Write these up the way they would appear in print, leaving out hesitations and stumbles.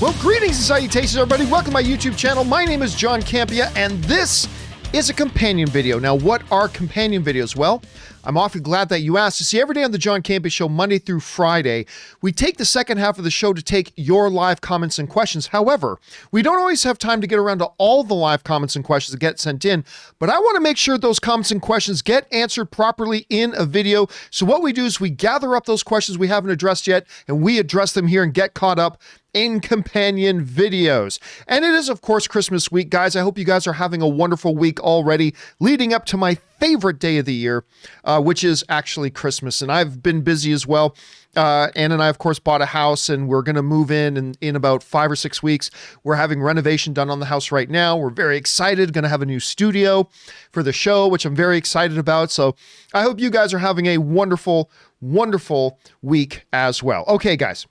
Well, greetings and salutations, everybody. Welcome to my YouTube channel. My name is John Campea, and this is a companion video. Now, what are companion videos? Well, I'm awfully glad that you asked. You see, every day on the John Campea Show, Monday through Friday, we take the second half of the show to take your live comments and questions. However, we don't always have time to get around to all the live comments and questions that get sent in, but I want to make sure those comments and questions get answered properly in a video. So what we do is we gather up those questions we haven't addressed yet, and we address them here and get caught up in companion videos. And it is, of course, Christmas week, guys. I hope you guys are having a wonderful week already, leading up to my favorite day of the year, which is actually Christmas. And I've been busy as well. Ann and I, of course, bought a house, and we're going to move in about 5 or 6 weeks. We're having renovation done on the house right now. We're very excited. Going to have a new studio for the show, which I'm very excited about. So I hope you guys are having a wonderful, wonderful week as well. Okay, guys.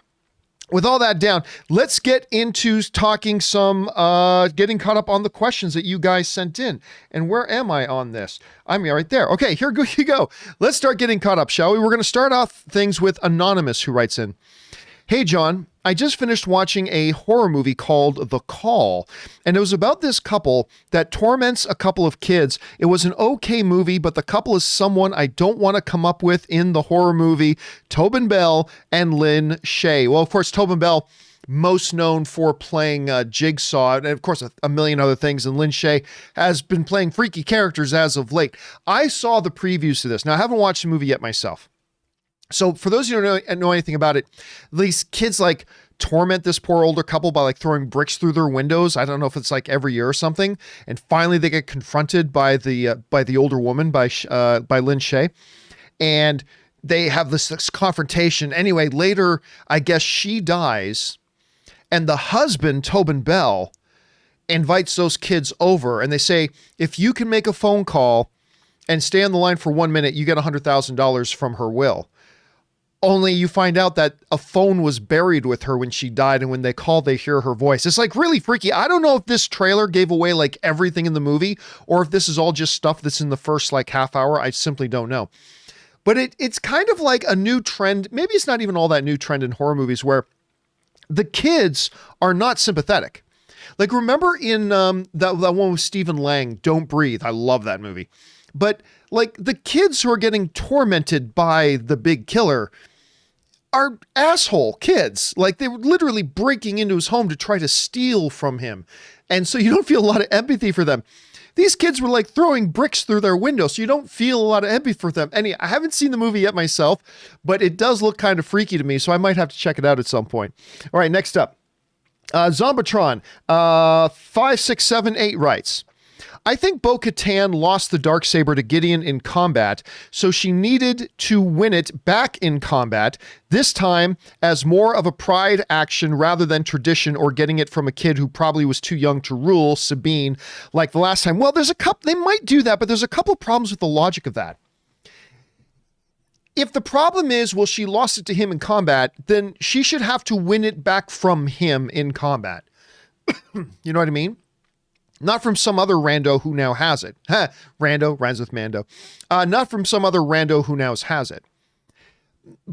With all that down, let's get into talking some, getting caught up on the questions that you guys sent in. And where am I on this? I'm right there. Okay, here you go. Let's start getting caught up, shall we? We're going to start off things with Anonymous, who writes in, "Hey, John, I just finished watching a horror movie called The Call, and it was about this couple that torments a couple of kids. It was an okay movie, but the couple is someone I don't want to come up with in the horror movie, Tobin Bell and Lynn Shay." Well, of course, Tobin Bell, most known for playing Jigsaw, and of course a million other things, and Lynn Shay has been playing freaky characters as of late. I saw the previews to this. Now, I haven't watched the movie yet myself. So for those of you who don't know anything about it, these kids like torment this poor older couple by like throwing bricks through their windows. I don't know if it's like every year or something. And finally they get confronted by the older woman, by Lynn Shay. And they have this confrontation. Anyway, later, I guess she dies, and the husband, Tobin Bell, invites those kids over, and they say, if you can make a phone call and stay on the line for 1 minute, you get $100,000 from her will. Only you find out that a phone was buried with her when she died, and when they call, they hear her voice. It's like really freaky. I don't know if this trailer gave away like everything in the movie, or if this is all just stuff that's in the first like half hour. I simply don't know. But it's kind of like a new trend. Maybe it's not even all that new trend in horror movies where the kids are not sympathetic. Like, remember in that one with Stephen Lang, Don't Breathe? I love that movie. But like the kids who are getting tormented by the big killer are asshole kids. Like, they were literally breaking into his home to try to steal from him. And so you don't feel a lot of empathy for them. These kids were like throwing bricks through their windows, so you don't feel a lot of empathy for them. And I haven't seen the movie yet myself, but it does look kind of freaky to me, so I might have to check it out at some point. All right, next up. Zombatron 5678 writes, "I think Bo-Katan lost the Darksaber to Gideon in combat, so she needed to win it back in combat, this time as more of a pride action rather than tradition or getting it from a kid who probably was too young to rule, Sabine, like the last time." Well, there's a couple, they might do that, but there's a couple problems with the logic of that. If the problem is, well, she lost it to him in combat, then she should have to win it back from him in combat. You know what I mean? Not from some other rando who now has it. Rando, rhymes with Mando. Not from some other rando who now has it.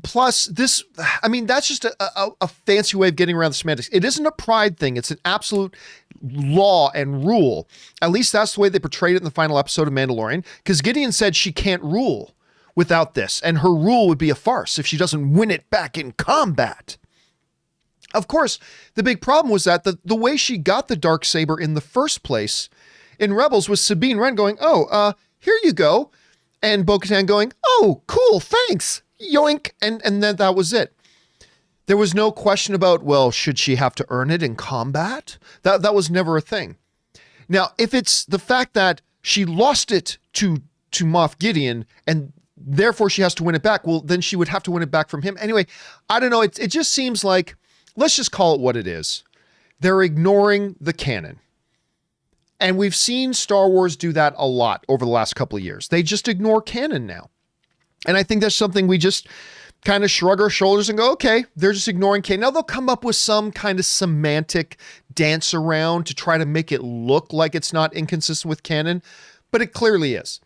Plus, this, I mean, that's just a fancy way of getting around the semantics. It isn't a pride thing. It's an absolute law and rule. At least that's the way they portrayed it in the final episode of Mandalorian, because Gideon said she can't rule without this, and her rule would be a farce if she doesn't win it back in combat. Of course, the big problem was that the way she got the Darksaber in the first place in Rebels was Sabine Wren going, "Oh, here you go." And Bo-Katan going, "Oh, cool, thanks, yoink." And then that was it. There was no question about, well, should she have to earn it in combat? That was never a thing. Now, if it's the fact that she lost it to Moff Gideon and therefore she has to win it back, well, then she would have to win it back from him. Anyway, I don't know. It just seems like, let's just call it what it is. They're ignoring the canon. And we've seen Star Wars do that a lot over the last couple of years. They just ignore canon now. And I think that's something we just kind of shrug our shoulders and go, okay, they're just ignoring canon. Now they'll come up with some kind of semantic dance around to try to make it look like it's not inconsistent with canon, but it clearly is.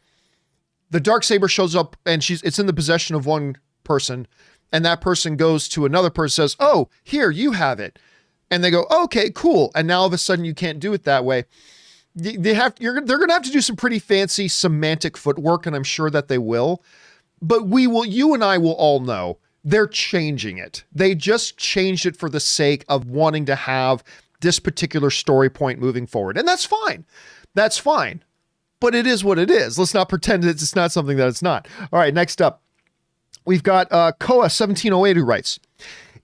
The Darksaber shows up and it's in the possession of one person, and that person goes to another person and says, "Oh, here, you have it." And they go, okay, cool. And now all of a sudden you can't do it that way. They're going to have to do some pretty fancy semantic footwork, and I'm sure that they will. But you and I will all know they're changing it. They just changed it for the sake of wanting to have this particular story point moving forward. And that's fine. That's fine. But it is what it is. Let's not pretend it's not something that it's not. All right, next up, we've got Koa1708 who writes,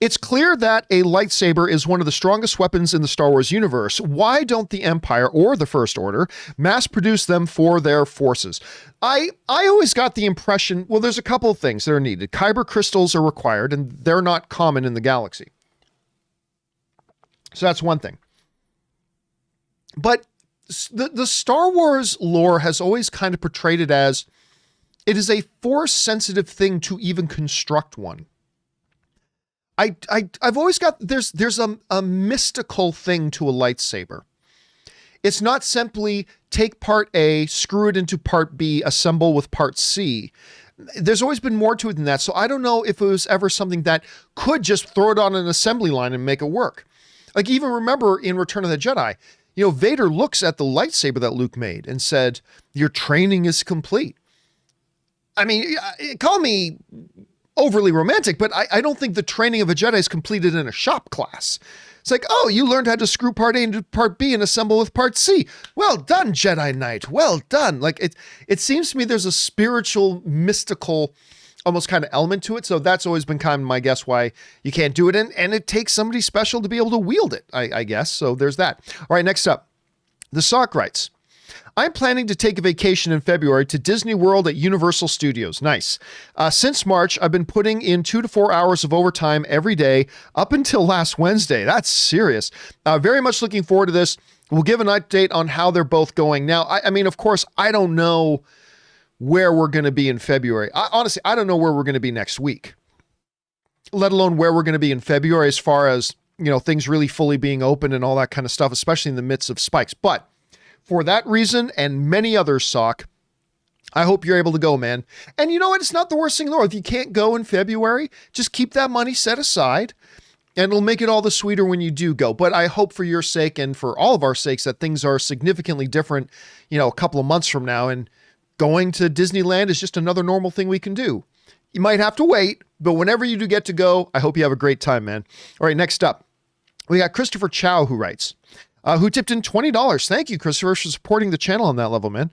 it's clear that a lightsaber is one of the strongest weapons in the Star Wars universe. Why don't the Empire or the First Order mass produce them for their forces? I always got the impression, well, there's a couple of things that are needed. Kyber crystals are required, and they're not common in the galaxy. So that's one thing. But the Star Wars lore has always kind of portrayed it as it is a force-sensitive thing to even construct one. I've always got, there's a mystical thing to a lightsaber. It's not simply take part A, screw it into part B, assemble with part C. There's always been more to it than that. So I don't know if it was ever something that could just throw it on an assembly line and make it work. Like, even remember in Return of the Jedi, Vader looks at the lightsaber that Luke made and said, your training is complete. I mean, call me overly romantic, but I don't think the training of a Jedi is completed in a shop class. It's like, oh, you learned how to screw part A into part B and assemble with part C. Well done, Jedi Knight. Well done. Like, it seems to me there's a spiritual, mystical, almost kind of element to it. So that's always been kind of my guess why you can't do it. And it takes somebody special to be able to wield it, I guess. So there's that. All right, next up, the Sock writes, I'm planning to take a vacation in February to Disney World at Universal Studios. Nice. Since March, I've been putting in 2 to 4 hours of overtime every day up until last Wednesday. That's serious. Very much looking forward to this. We'll give an update on how they're both going. Now, I mean, of course, I don't know where we're going to be in February. Honestly, I don't know where we're going to be next week, let alone where we're going to be in February as far as, things really fully being open and all that kind of stuff, especially in the midst of spikes. But for that reason and many others, Sock, I hope you're able to go, man. And you know what? It's not the worst thing in the world. If you can't go in February, just keep that money set aside and it'll make it all the sweeter when you do go. But I hope for your sake and for all of our sakes that things are significantly different, a couple of months from now, and going to Disneyland is just another normal thing we can do. You might have to wait, but whenever you do get to go, I hope you have a great time, man. All right, next up, we got Christopher Chow who writes, who tipped in $20. Thank you, Christopher, for supporting the channel on that level, man.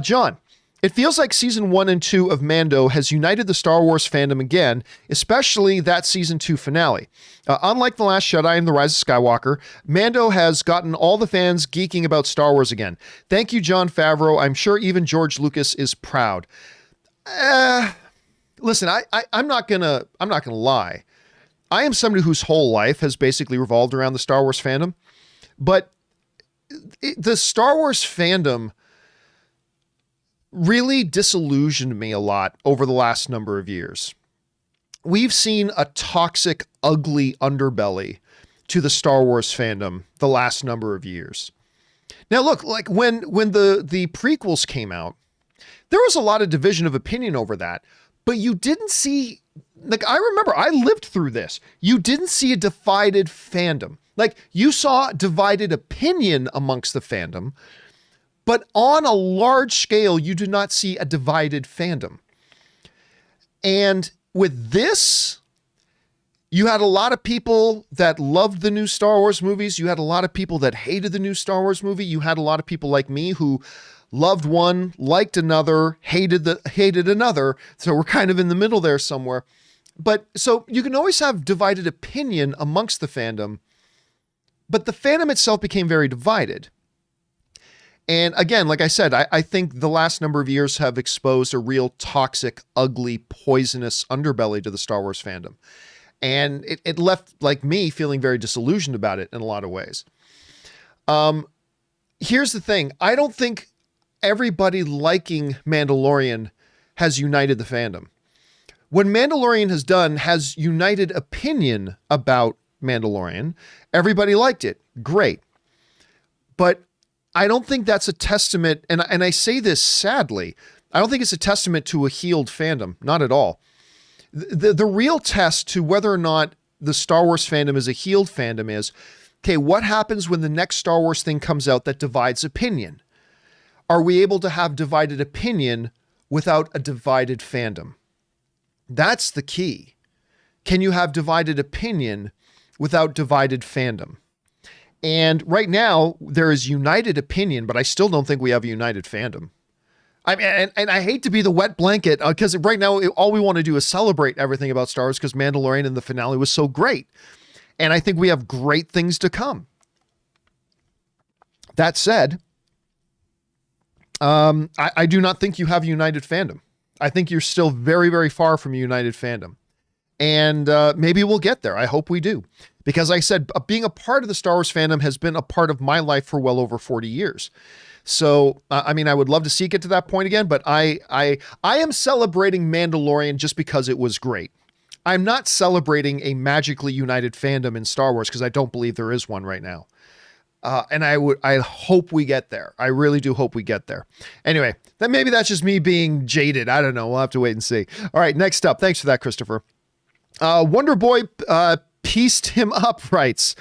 John, it feels like season 1 and 2 of Mando has united the Star Wars fandom again, especially that season 2 finale. Unlike The Last Jedi and The Rise of Skywalker, Mando has gotten all the fans geeking about Star Wars again. Thank you, Jon Favreau. I'm sure even George Lucas is proud. Listen, I'm not gonna lie. I am somebody whose whole life has basically revolved around the Star Wars fandom. But the Star Wars fandom really disillusioned me a lot over the last number of years. We've seen a toxic, ugly underbelly to the Star Wars fandom the last number of years. Now, look, like when the prequels came out, there was a lot of division of opinion over that, but you didn't see, like, I remember I lived through this. You didn't see a divided fandom. Like, you saw divided opinion amongst the fandom, but on a large scale, you did not see a divided fandom. And with this, you had a lot of people that loved the new Star Wars movies. You had a lot of people that hated the new Star Wars movie. You had a lot of people like me who loved one, liked another, hated another. So we're kind of in the middle there somewhere. But so you can always have divided opinion amongst the fandom, but the fandom itself became very divided. And again, like I said, I think the last number of years have exposed a real toxic, ugly, poisonous underbelly to the Star Wars fandom. And it left, like me, feeling very disillusioned about it in a lot of ways. Here's the thing. I don't think everybody liking Mandalorian has united the fandom. What Mandalorian has done has united opinion about Mandalorian. Everybody liked it. Great. But I don't think that's a testament, and I say this sadly, I don't think it's a testament to a healed fandom. Not at all. The real test to whether or not the Star Wars fandom is a healed fandom is okay, what happens when the next Star Wars thing comes out that divides opinion? Are we able to have divided opinion without a divided fandom? That's the key. Can you have divided opinion without divided fandom? And right now there is united opinion, but I still don't think we have a united fandom. I mean, and I hate to be the wet blanket because right now all we want to do is celebrate everything about Star Wars because Mandalorian and the finale was so great. And I think we have great things to come. That said, I do not think you have a united fandom. I think you're still very, very far from a united fandom. And maybe we'll get there. I hope we do. Because like I said, being a part of the Star Wars fandom has been a part of my life for well over 40 years. So, I mean, I would love to see it get to that point again, but I am celebrating Mandalorian just because it was great. I'm not celebrating a magically united fandom in Star Wars because I don't believe there is one right now. And I hope we get there. I really do hope we get there. Anyway, then maybe that's just me being jaded. I don't know. We'll have to wait and see. All right, next up. Thanks for that, Christopher. Wonder Boy pieced him up writes,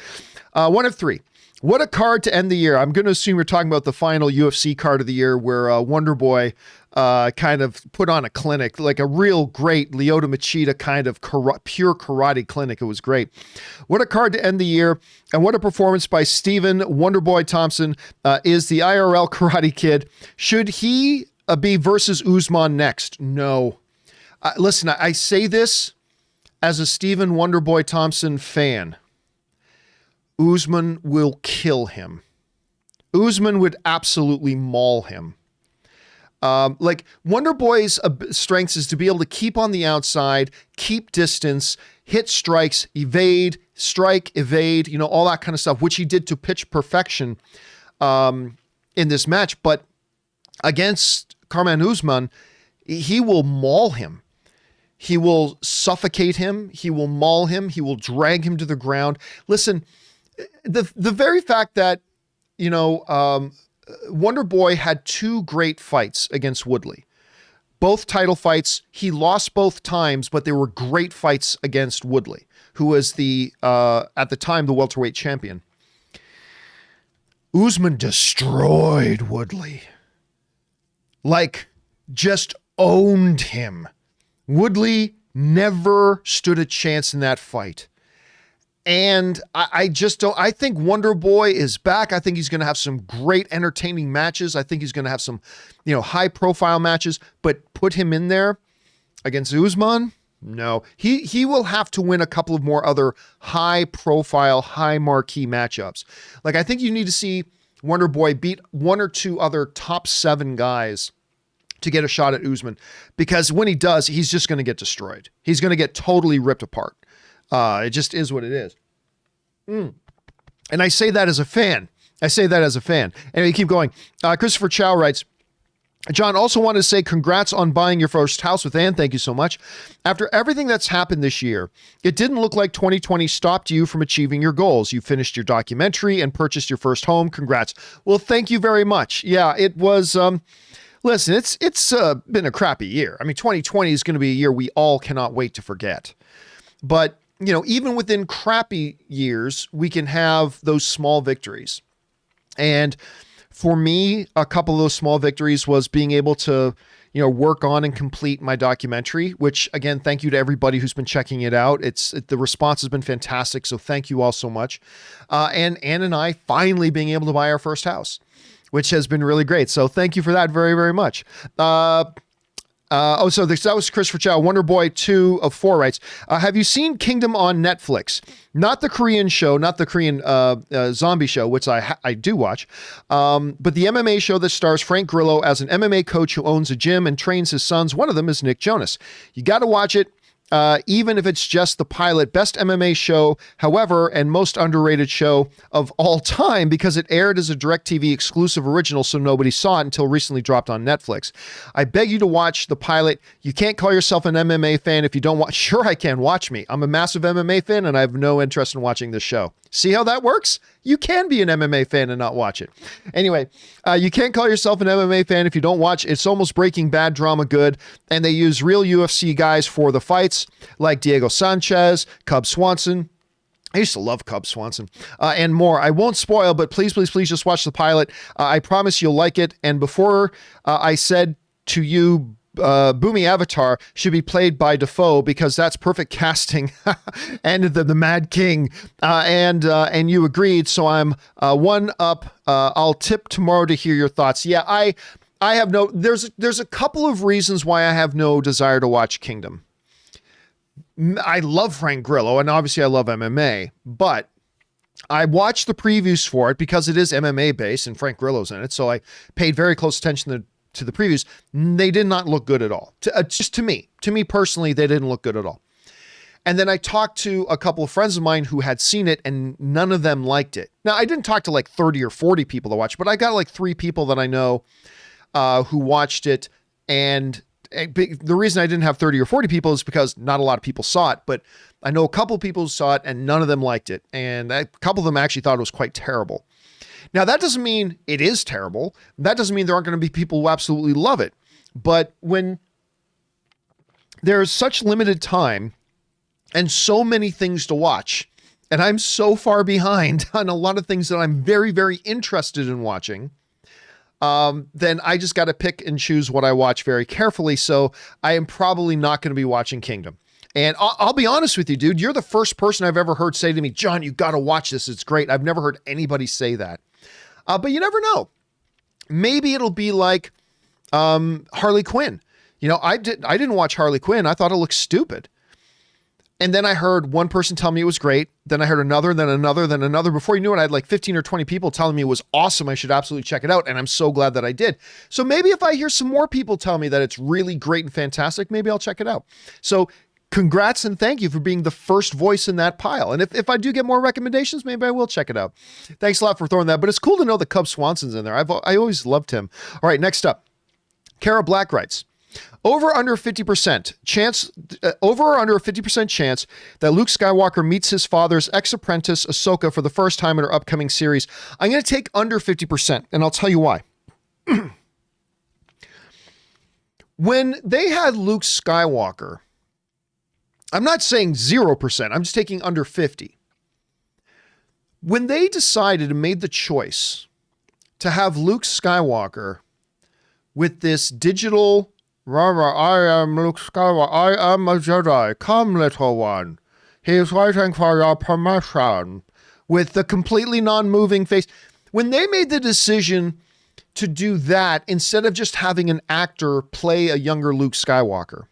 1 of 3. What a card to end the year. I'm going to assume you're talking about the final UFC card of the year where Wonder Boy kind of put on a clinic, like a real great Lyoto Machida kind of pure karate clinic. It was great. What a card to end the year. And what a performance by Steven Wonderboy Thompson is the IRL Karate Kid. Should he be versus Usman next? No. Listen, I say this as a Steven Wonderboy Thompson fan. Usman will kill him. Usman would absolutely maul him. Like Wonder Boy's strengths is to be able to keep on the outside, keep distance, hit strikes, evade, strike, evade, you know, all that kind of stuff, which he did to pitch perfection in this match. But against Kamaru Usman, he will maul him. He will suffocate him. He will maul him. He will drag him to the ground. Listen, the very fact that, you know, Wonder Boy had 2 great fights against Woodley, both title fights. He lost both times, but they were great fights against Woodley, who was the, at the time, the welterweight champion. Usman destroyed Woodley. Like, just owned him. Woodley never stood a chance in that fight. And I just don't, I think Wonder Boy is back. I think he's going to have some great entertaining matches. I think he's going to have some, you know, high profile matches, but put him in there against Usman? No, he will have to win a couple of more other high profile, high marquee matchups. Like, I think you need to see Wonder Boy beat 1 or 2 other top 7 guys to get a shot at Usman, because when he does, he's just going to get destroyed. He's going to get totally ripped apart. It just is what it is. And I say that as a fan. Anyway, keep going. Christopher Chow writes, John, also wanted to say congrats on buying your first house with Ann. Thank you so much. After everything that's happened this year, it didn't look like 2020 stopped you from achieving your goals. You finished your documentary and purchased your first home. Congrats. Well, thank you very much. Yeah, it was, listen, it's been a crappy year. I mean, 2020 is going to be a year we all cannot wait to forget. But, you know, even within crappy years, we can have those small victories. And for me, a couple of those small victories was being able to, you know, work on and complete my documentary, which again, thank you to everybody who's been checking it out. The response has been fantastic. So thank you all so much. And Ann and I finally being able to buy our first house, which has been really great. So thank you for that very, very much. So that was Christopher Chow. Wonder Boy 2 of 4 writes, have you seen Kingdom on Netflix? Not the Korean show, not the Korean zombie show, which I do watch, but the MMA show that stars Frank Grillo as an MMA coach who owns a gym and trains his sons. One of them is Nick Jonas. You got to watch it. Even if it's just the pilot. Best MMA show, however, and most underrated show of all time because it aired as a DirecTV exclusive original, so nobody saw it until recently dropped on Netflix. I beg you to watch the pilot. You can't call yourself an MMA fan if you don't watch. Sure, I can. Watch me. I'm a massive MMA fan, and I have no interest in watching this show. See how that works? You can be an MMA fan and not watch it. Anyway, you can't call yourself an MMA fan if you don't watch. It's almost Breaking Bad drama good, and they use real UFC guys for the fights, like Diego Sanchez, Cub Swanson, I used to love Cub Swanson and more. I won't spoil, but please, please, please just watch the pilot. I promise you'll like it. And before I said to you, Boomy Avatar should be played by Defoe because that's perfect casting, and the Mad King, and you agreed. So I'm one up. I'll tip tomorrow to hear your thoughts. Yeah, I have no. There's a couple of reasons why I have no desire to watch Kingdom. I love Frank Grillo, and obviously I love MMA, but I watched the previews for it because it is MMA based and Frank Grillo's in it. So I paid very close attention to the previews. They did not look good at all. Just to me personally, they didn't look good at all. And then I talked to a couple of friends of mine who had seen it and none of them liked it. Now, I didn't talk to like 30 or 40 people to watch, but I got like 3 people that I know who watched it. And the reason I didn't have 30 or 40 people is because not a lot of people saw it, but I know a couple of people who saw it and none of them liked it. And a couple of them actually thought it was quite terrible. Now, that doesn't mean it is terrible. That doesn't mean there aren't going to be people who absolutely love it. But when there's such limited time and so many things to watch, and I'm so far behind on a lot of things that I'm very, very interested in watching, then I just got to pick and choose what I watch very carefully. So I am probably not going to be watching Kingdom. And I'll be honest with you, dude, you're the first person I've ever heard say to me, John, you got to watch this. It's great. I've never heard anybody say that. But you never know. Maybe it'll be like Harley Quinn. You know, I didn't watch Harley Quinn. I thought it looked stupid. And then I heard one person tell me it was great. Then I heard another, then another, then another. Before you knew it, I had like 15 or 20 people telling me it was awesome. I should absolutely check it out. And I'm so glad that I did. So maybe if I hear some more people tell me that it's really great and fantastic, maybe I'll check it out. So congrats and thank you for being the first voice in that pile. And if I do get more recommendations, maybe I will check it out. Thanks a lot for throwing that. But it's cool to know that Cub Swanson's in there. I always loved him. All right, next up. Kara Black writes, over under 50% chance, over or under a 50% chance that Luke Skywalker meets his father's ex-apprentice Ahsoka for the first time in her upcoming series. I'm going to take under 50%, and I'll tell you why. When they had Luke Skywalker, I'm not saying 0%, I'm just taking under 50. When they decided and made the choice to have Luke Skywalker with this digital, I am Luke Skywalker, I am a Jedi, come little one, he's waiting for your permission, with the completely non-moving face. When they made the decision to do that, instead of just having an actor play a younger Luke Skywalker,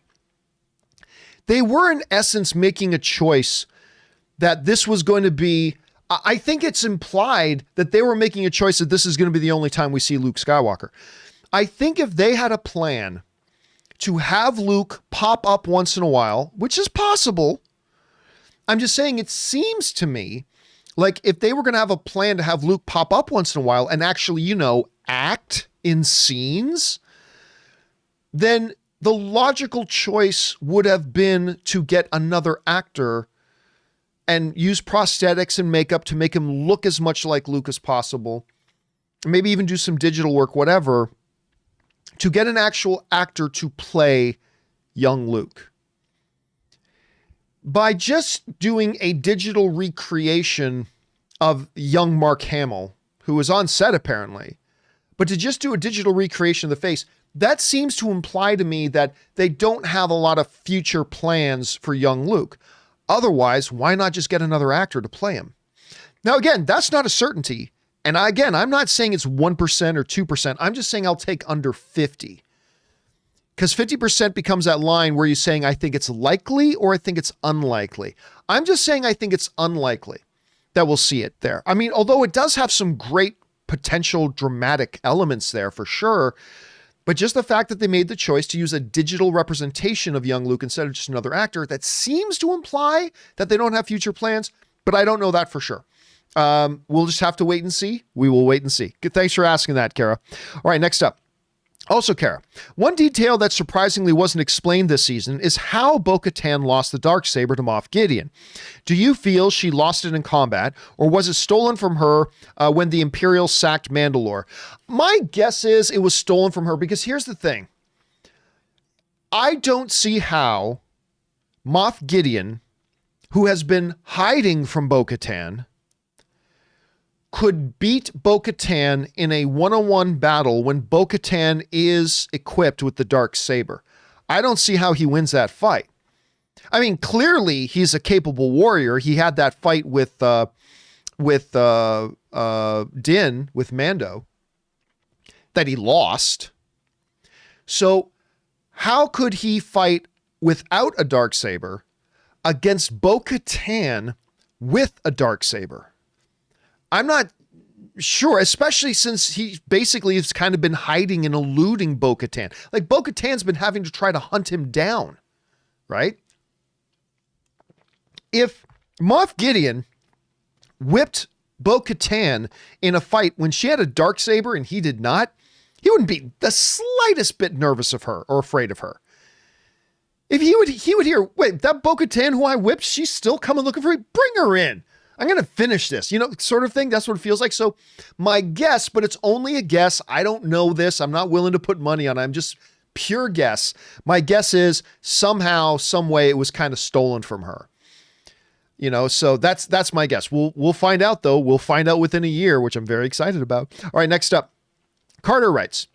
they were in essence making a choice that this was going to be, I think it's implied that they were making a choice that this is going to be the only time we see Luke Skywalker. I think if they had a plan to have Luke pop up once in a while, which is possible, I'm just saying it seems to me like if they were going to have a plan to have Luke pop up once in a while and actually, you know, act in scenes, then the logical choice would have been to get another actor and use prosthetics and makeup to make him look as much like Luke as possible. Maybe even do some digital work, whatever, to get an actual actor to play young Luke. By just doing a digital recreation of young Mark Hamill, who was on set apparently, but to just do a digital recreation of the face, that seems to imply to me that they don't have a lot of future plans for young Luke. Otherwise, why not just get another actor to play him? Now, again, that's not a certainty. And again, I'm not saying it's 1% or 2%. I'm just saying I'll take under 50. Because 50% becomes that line where you're saying, I think it's likely or I think it's unlikely. I'm just saying I think it's unlikely that we'll see it there. I mean, although it does have some great potential dramatic elements there for sure, but just the fact that they made the choice to use a digital representation of young Luke instead of just another actor, that seems to imply that they don't have future plans, but I don't know that for sure. We'll just have to wait and see. We will wait and see. Good. Thanks for asking that, Kara. All right, next up. Also, Kara, one detail that surprisingly wasn't explained this season is how Bo-Katan lost the Darksaber to Moff Gideon. Do you feel she lost it in combat, or was it stolen from her when the Imperial sacked Mandalore? My guess is it was stolen from her, because here's the thing. I don't see how Moff Gideon who has been hiding from Bo-Katan, could beat Bo-Katan in a one-on-one battle when Bo-Katan is equipped with the Darksaber. I don't see how he wins that fight. I mean, clearly he's a capable warrior. He had that fight with Din, with Mando, that he lost. So how could he fight without a Darksaber against Bo-Katan with a Darksaber? I'm not sure, especially since he basically has kind of been hiding and eluding Bo-Katan. Like, Bo-Katan's been having to try to hunt him down, right? If Moff Gideon whipped Bo-Katan in a fight when she had a Darksaber and he did not, he wouldn't be the slightest bit nervous of her or afraid of her. If he would hear, wait, that Bo-Katan who I whipped, she's still coming looking for me. Bring her in. I'm going to finish this, sort of thing. That's what it feels like. So my guess, but it's only a guess. I don't know this. I'm not willing to put money on it. I'm just pure guess. My guess is somehow, some way it was kind of stolen from her. So that's my guess. We'll find out though. We'll find out within a year, which I'm very excited about. All right, next up, Carter writes,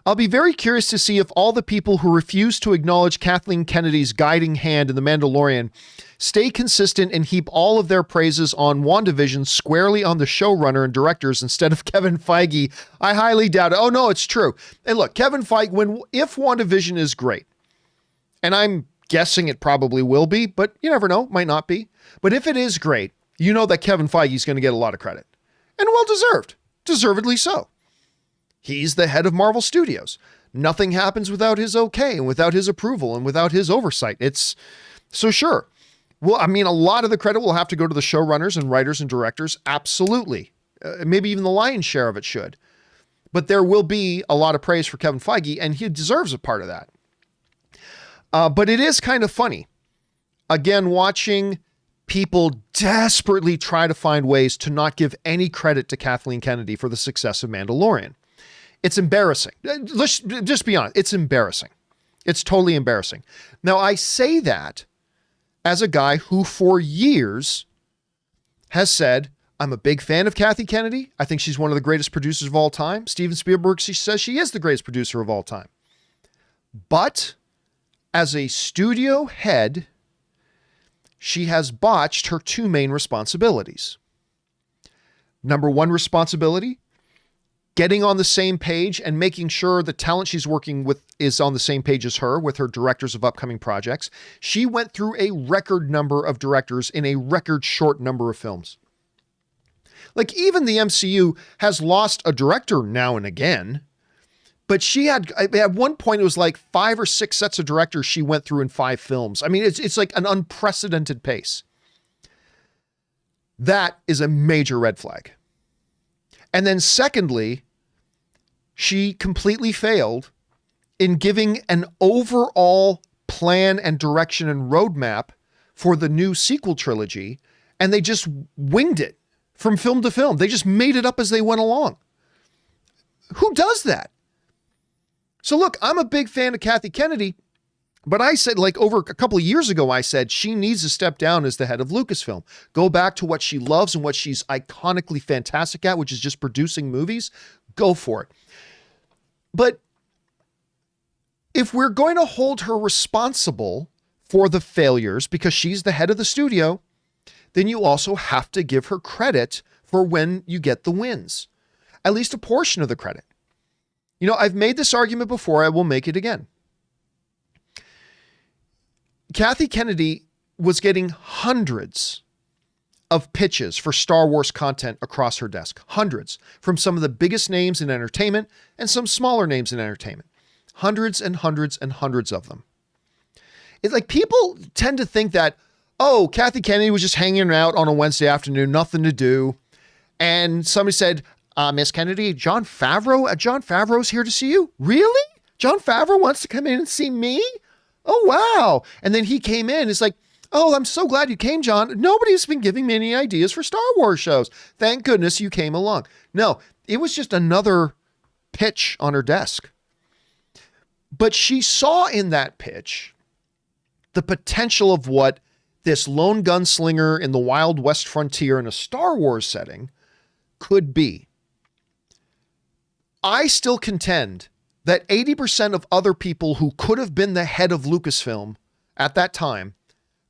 I'll be very curious to see if all the people who refuse to acknowledge Kathleen Kennedy's guiding hand in The Mandalorian stay consistent and heap all of their praises on WandaVision squarely on the showrunner and directors instead of Kevin Feige. I highly doubt it. Oh no, it's true. And look, Kevin Feige, if WandaVision is great, and I'm guessing it probably will be, but you never know, might not be. But if it is great, that Kevin Feige is going to get a lot of credit. And well-deserved. Deservedly so. He's the head of Marvel Studios. Nothing happens without his okay and without his approval and without his oversight. It's so sure. Well, I mean, a lot of the credit will have to go to the showrunners and writers and directors. Absolutely. Maybe even the lion's share of it should. But there will be a lot of praise for Kevin Feige, and he deserves a part of that. But it is kind of funny. Again, watching people desperately try to find ways to not give any credit to Kathleen Kennedy for the success of Mandalorian. It's embarrassing. Let's just be honest. It's embarrassing. It's totally embarrassing. Now, I say that as a guy who for years has said, I'm a big fan of Kathy Kennedy. I think she's one of the greatest producers of all time. Steven Spielberg says she is the greatest producer of all time. But as a studio head, she has botched her two main responsibilities. Number one responsibility, getting on the same page and making sure the talent she's working with is on the same page as her with her directors of upcoming projects. She went through a record number of directors in a record short number of films. Like, even the MCU has lost a director now and again, but she had, at one point, it was like 5 or 6 sets of directors she went through in 5 films. I mean, it's like an unprecedented pace. That is a major red flag. And then secondly, she completely failed in giving an overall plan and direction and roadmap for the new sequel trilogy, and they just winged it from film to film. They just made it up as they went along. Who does that? So look, I'm a big fan of Kathy Kennedy, but I said, like, over a couple of years ago, I said she needs to step down as the head of Lucasfilm. Go back to what she loves and what she's iconically fantastic at, which is just producing movies. Go for it. But if we're going to hold her responsible for the failures because she's the head of the studio, then you also have to give her credit for when you get the wins. At least a portion of the credit. I've made this argument before. I will make it again. Kathy Kennedy was getting hundreds of pitches for Star Wars content across her desk. Hundreds. From some of the biggest names in entertainment and some smaller names in entertainment. Hundreds and hundreds and hundreds of them. It's like, people tend to think that, oh, Kathy Kennedy was just hanging out on a Wednesday afternoon, nothing to do. And somebody said, Miss Kennedy, John Favreau's here to see you. Really? John Favreau wants to come in and see me? Oh, wow. And then he came in. It's like, oh, I'm so glad you came, John. Nobody's been giving me any ideas for Star Wars shows. Thank goodness you came along. No, it was just another pitch on her desk. But she saw in that pitch the potential of what this lone gunslinger in the Wild West frontier in a Star Wars setting could be. I still contend that 80% of other people who could have been the head of Lucasfilm at that time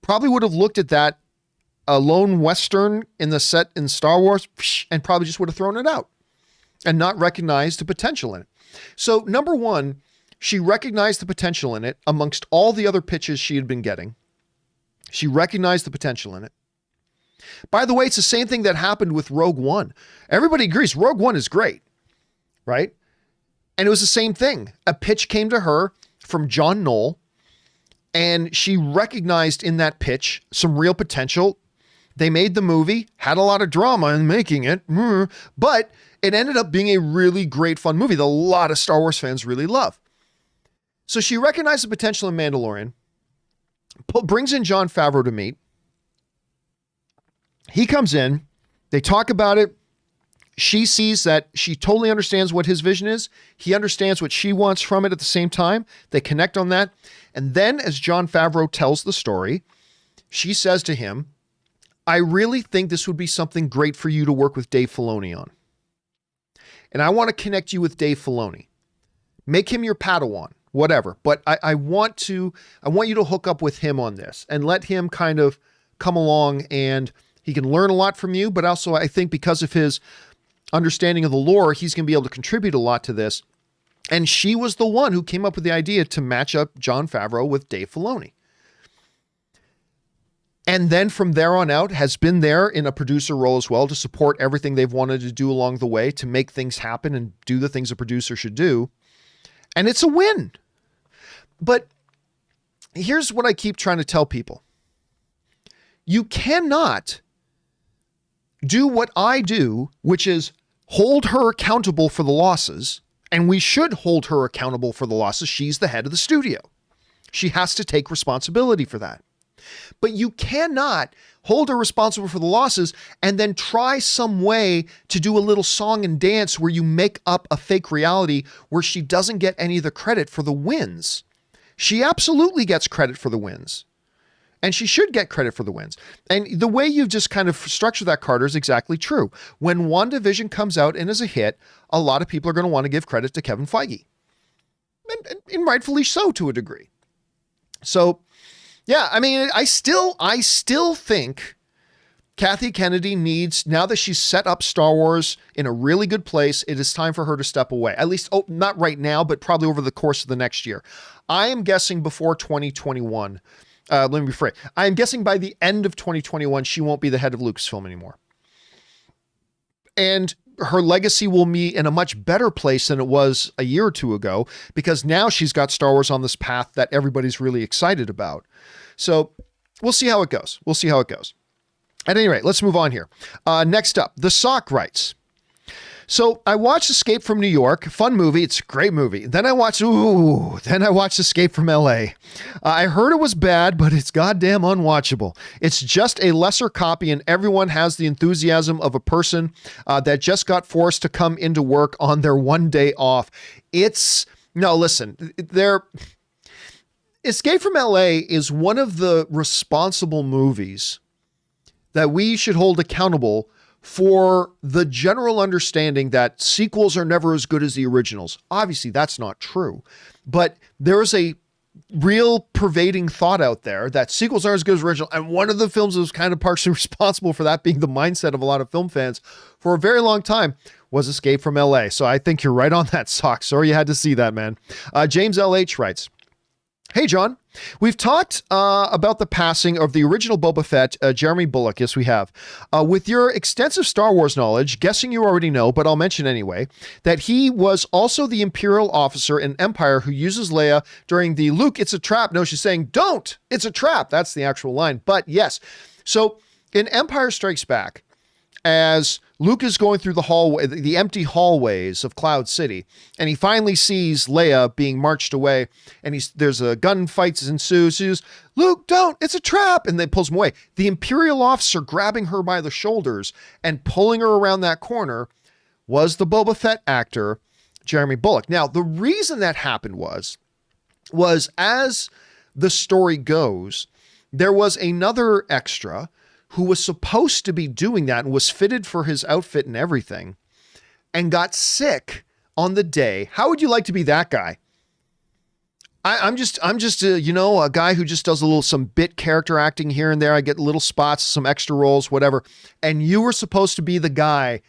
probably would have looked at that lone Western in the set in Star Wars and probably just would have thrown it out and not recognized the potential in it. So number one, she recognized the potential in it amongst all the other pitches she had been getting. She recognized the potential in it. By the way, it's the same thing that happened with Rogue One. Everybody agrees Rogue One is great, right? And it was the same thing. A pitch came to her from John Knoll, and she recognized in that pitch some real potential. They made the movie, had a lot of drama in making it, but it ended up being a really great, fun movie that a lot of Star Wars fans really love. So she recognized the potential in Mandalorian, brings in Jon Favreau to meet. He comes in, they talk about it. She sees that she totally understands what his vision is. He understands what she wants from it at the same time. They connect on that. And then as Jon Favreau tells the story, she says to him, I really think this would be something great for you to work with Dave Filoni on. And I want to connect you with Dave Filoni. Make him your Padawan, whatever. But I want you to hook up with him on this and let him kind of come along, and he can learn a lot from you. But also I think because of his understanding of the lore, he's going to be able to contribute a lot to this. And she was the one who came up with the idea to match up Jon Favreau with Dave Filoni. And then from there on out has been there in a producer role as well to support everything they've wanted to do along the way to make things happen and do the things a producer should do. And it's a win. But here's what I keep trying to tell people. You cannot do what I do, which is hold her accountable for the losses. And we should hold her accountable for the losses. She's the head of the studio. She has to take responsibility for that. But you cannot hold her responsible for the losses and then try some way to do a little song and dance where you make up a fake reality where she doesn't get any of the credit for the wins. She absolutely gets credit for the wins. And she should get credit for the wins. And the way you've just kind of structured that, Carter, is exactly true. When WandaVision comes out and is a hit, a lot of people are going to want to give credit to Kevin Feige. And rightfully so to a degree. So, yeah, I mean, I still think Kathleen Kennedy needs, now that she's set up Star Wars in a really good place, it is time for her to step away. At least, not right now, but probably over the course of the next year. I am guessing before 2021. Let me rephrase. I am guessing by the end of 2021, she won't be the head of Lucasfilm anymore. And her legacy will be in a much better place than it was a year or two ago, because now she's got Star Wars on this path that everybody's really excited about. So we'll see how it goes. At any rate, let's move on here. Next up, The Sock writes. So I watched Escape from New York, fun movie. It's a great movie. Then I watched Escape from LA. I heard it was bad, but it's goddamn unwatchable. It's just a lesser copy, and everyone has the enthusiasm of a person that just got forced to come into work on their one day off. Escape from LA is one of the responsible movies that we should hold accountable for the general understanding that sequels are never as good as the originals. Obviously, that's not true. But there is a real pervading thought out there that sequels aren't as good as original. And one of the films that was kind of partially responsible for that being the mindset of a lot of film fans for a very long time was Escape from LA. So I think you're right on that, Sock. Sorry you had to see that, man. James LH writes, hey, John, we've talked about the passing of the original Boba Fett, Jeremy Bulloch. Yes, we have. With your extensive Star Wars knowledge, guessing you already know, but I'll mention anyway, that he was also the Imperial officer in Empire who uses Leia during the Luke, it's a trap. No, she's saying, don't, it's a trap. That's the actual line. But yes. So in Empire Strikes Back, as Luke is going through the empty hallways of Cloud City, and he finally sees Leia being marched away, and there's a gunfight ensues. He says, Luke, don't, it's a trap. And they pulls him away. The Imperial officer grabbing her by the shoulders and pulling her around that corner was the Boba Fett actor, Jeremy Bulloch. Now, the reason that happened was as the story goes, there was another extra who was supposed to be doing that and was fitted for his outfit and everything and got sick on the day. How would you like to be that guy? I'm just a guy who just does some bit character acting here and there. I get little spots, some extra roles, whatever. And you were supposed to be the guy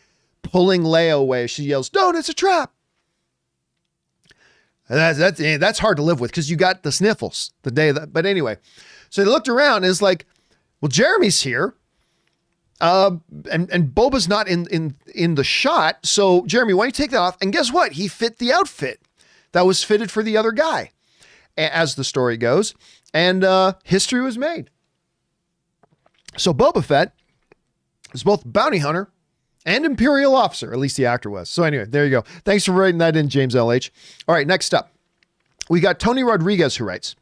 pulling Leia away. She yells, "No, it's a trap." That's hard to live with because you got the sniffles the day that. But anyway, so they looked around and it's like, well, Jeremy's here, and Boba's not in the shot. So Jeremy, why don't you take that off? And guess what? He fit the outfit that was fitted for the other guy, as the story goes, and history was made. So Boba Fett is both bounty hunter and Imperial officer, at least the actor was. So anyway, there you go. Thanks for writing that in, James LH. All right, next up, we got Tony Rodriguez who writes,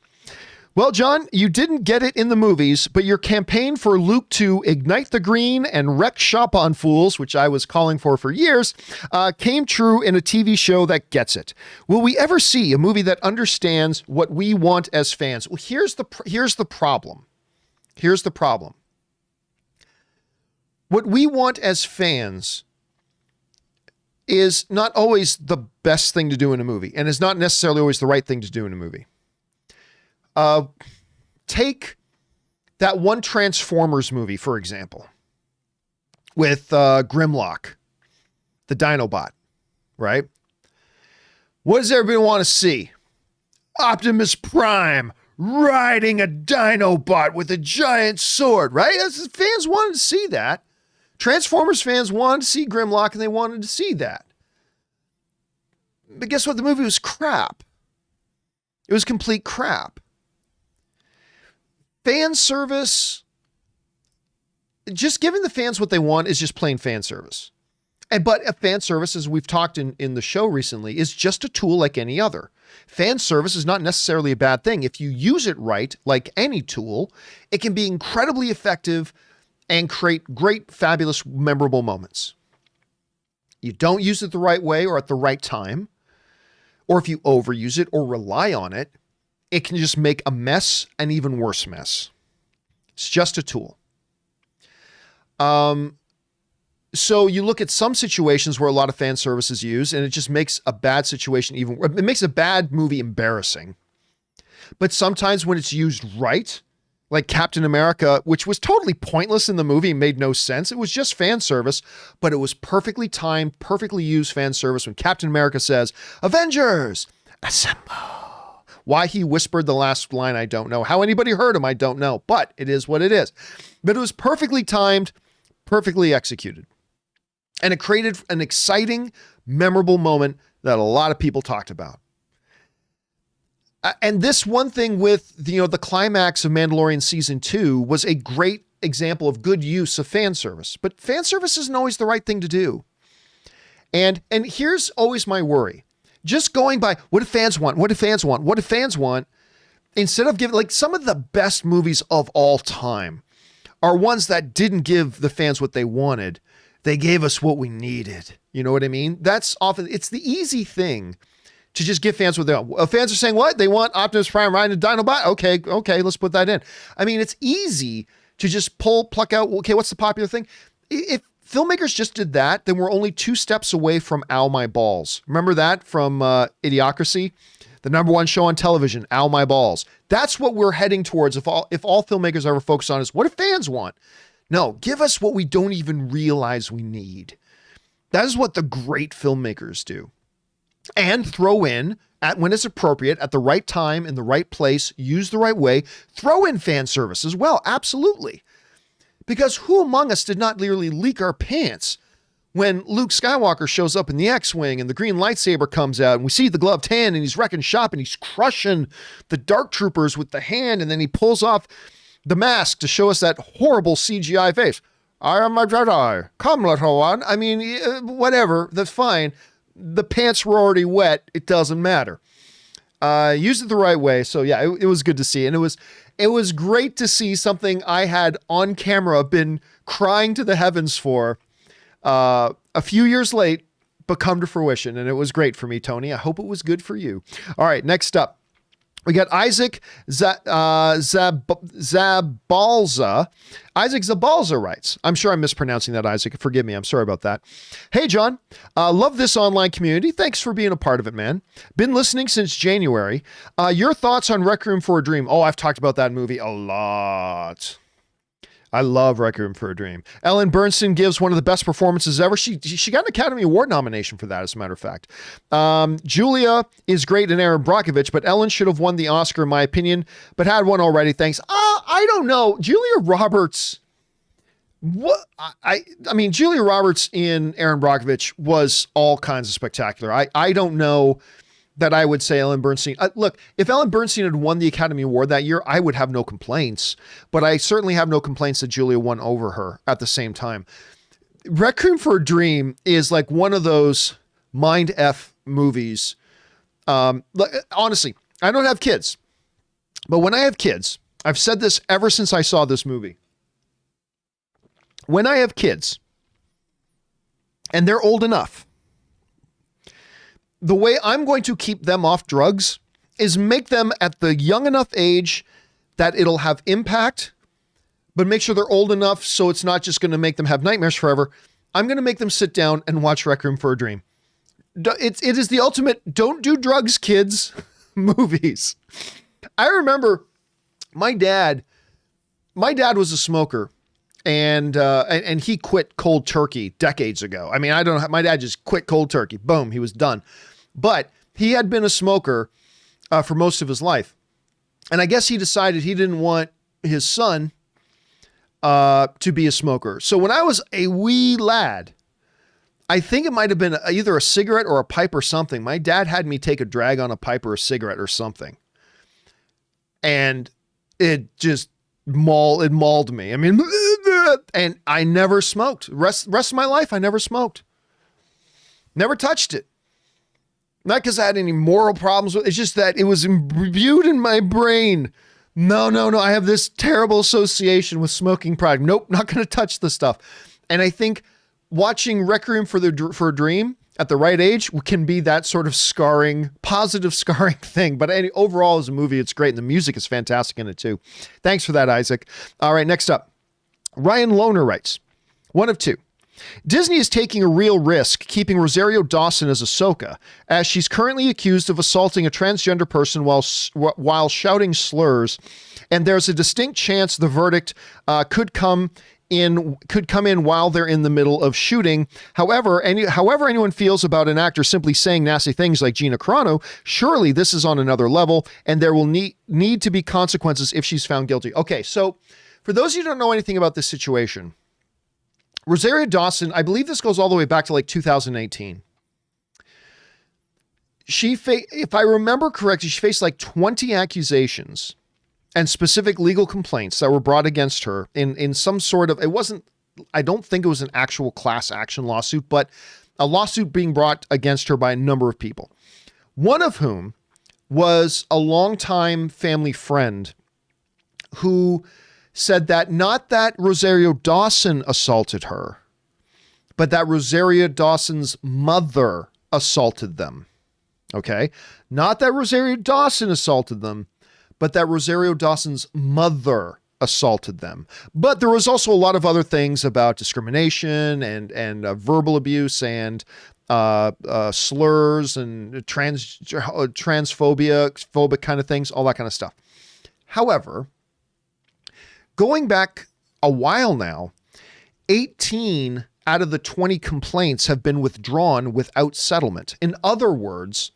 "Well, John, you didn't get it in the movies, but your campaign for Luke to ignite the green and wreck shop on fools, which I was calling for years, came true in a TV show that gets it. Will we ever see a movie that understands what we want as fans?" Well, here's the problem. Here's the problem. What we want as fans is not always the best thing to do in a movie, and is not necessarily always the right thing to do in a movie. Take that one Transformers movie, for example, with Grimlock, the Dinobot, right? What does everybody want to see? Optimus Prime riding a Dinobot with a giant sword, right? Fans wanted to see that. Transformers fans wanted to see Grimlock, and they wanted to see that. But guess what? The movie was crap. It was complete crap. Fan service, just giving the fans what they want is just plain fan service. But a fan service, as we've talked in the show recently, is just a tool like any other. Fan service is not necessarily a bad thing. If you use it right, like any tool, it can be incredibly effective and create great, fabulous, memorable moments. You don't use it the right way or at the right time, or if you overuse it or rely on it, it can just make a mess, an even worse mess. It's just a tool. So you look at some situations where a lot of fan service is used, and it just makes a bad situation it makes a bad movie embarrassing. But sometimes when it's used right, like Captain America, which was totally pointless in the movie, made no sense. It was just fan service, but it was perfectly timed, perfectly used fan service when Captain America says, "Avengers, assemble." Why he whispered the last line, I don't know. How anybody heard him, I don't know. But it is what it is. But it was perfectly timed, perfectly executed. And it created an exciting, memorable moment that a lot of people talked about. And this one thing with the climax of Mandalorian Season 2 was a great example of good use of fan service. But fan service isn't always the right thing to do. And here's always my worry. Just going by, what do fans want? What do fans want? What do fans want? Instead of giving, like, some of the best movies of all time are ones that didn't give the fans what they wanted. They gave us what we needed. You know what I mean? That's often, it's the easy thing to just give fans what they want. Fans are saying what? They want Optimus Prime riding a Dinobot? Okay, let's put that in. I mean, it's easy to just pluck out, okay, what's the popular thing? If filmmakers just did that, then we're only 2 steps away from Ow My Balls. Remember that from Idiocracy? The #1 show on television, Ow My Balls. That's what we're heading towards if all filmmakers ever focus on is what do fans want? No, give us what we don't even realize we need. That is what the great filmmakers do. And throw in, when it's appropriate, at the right time, in the right place, used the right way, throw in fan service as well. Absolutely. Because who among us did not literally leak our pants when Luke Skywalker shows up in the X-Wing and the green lightsaber comes out and we see the gloved hand and he's wrecking shop and he's crushing the dark troopers with the hand, and then he pulls off the mask to show us that horrible CGI face. "I am a Jedi. Come, little one." I mean, whatever. That's fine. The pants were already wet. It doesn't matter. Use it the right way. So yeah, it was good to see. And it was great to see something I had on camera been crying to the heavens for a few years late, but come to fruition. And it was great for me, Tony. I hope it was good for you. All right, next up, We got Isaac Zabalza. Isaac Zabalza writes, I'm sure I'm mispronouncing that, Isaac. Forgive me. I'm sorry about that. Hey, John. Love this online community. Thanks for being a part of it, man. Been listening since January. Your thoughts on Requiem for a Dream? Oh, I've talked about that movie a lot. I love Requiem for a Dream. Ellen Bernstein gives one of the best performances ever. She got an Academy Award nomination for that, as a matter of fact. Julia is great in Erin Brockovich, but Ellen should have won the Oscar, in my opinion, but had one already. Thanks. I don't know. Julia Roberts. What? I mean, Julia Roberts in Erin Brockovich was all kinds of spectacular. I don't know that I would say Ellen Bernstein. Look, if Ellen Bernstein had won the Academy Award that year, I would have no complaints, but I certainly have no complaints that Julia won over her at the same time. Requiem for a Dream is like one of those mind F movies. Honestly, I don't have kids, but when I have kids, I've said this ever since I saw this movie. When I have kids and they're old enough, the way I'm going to keep them off drugs is make them at the young enough age that it'll have impact, but make sure they're old enough so it's not just going to make them have nightmares forever. I'm going to make them sit down and watch Requiem for a Dream. It is the ultimate don't do drugs, kids movies. I remember my dad was a smoker. And he quit cold turkey decades ago. I mean, I don't know. My dad just quit cold turkey. Boom, he was done. But he had been a smoker for most of his life. And I guess he decided he didn't want his son to be a smoker. So when I was a wee lad, I think it might have been either a cigarette or a pipe or something. My dad had me take a drag on a pipe or a cigarette or something. And it just mauled me. I mean, and I never smoked. Rest of my life, I never smoked. Never touched it. Not because I had any moral problems with it. It's just that it was imbued in my brain. No. I have this terrible association with smoking product. Nope, not going to touch the stuff. And I think watching Requiem for a Dream at the right age can be that sort of positive scarring thing. But overall, as a movie, it's great. And the music is fantastic in it too. Thanks for that, Isaac. All right, next up. Ryan Lohner writes, one of two. Disney is taking a real risk keeping Rosario Dawson as Ahsoka, as she's currently accused of assaulting a transgender person while shouting slurs, and there's a distinct chance the verdict could come in while they're in the middle of shooting. However anyone feels about an actor simply saying nasty things like Gina Carano, surely this is on another level, and there will need to be consequences if she's found guilty. Okay, so for those of you who don't know anything about this situation, Rosario Dawson, I believe this goes all the way back to like 2018. If I remember correctly, she faced like 20 accusations and specific legal complaints that were brought against her in some sort of, I don't think it was an actual class action lawsuit, but a lawsuit being brought against her by a number of people. One of whom was a longtime family friend who said that not that Rosario Dawson assaulted her, but that Rosario Dawson's mother assaulted them. Okay? Not that Rosario Dawson assaulted them, but that Rosario Dawson's mother assaulted them. But there was also a lot of other things about discrimination and verbal abuse and slurs and phobic kind of things, all that kind of stuff. However, going back a while now, 18 out of the 20 complaints have been withdrawn without settlement. In other words,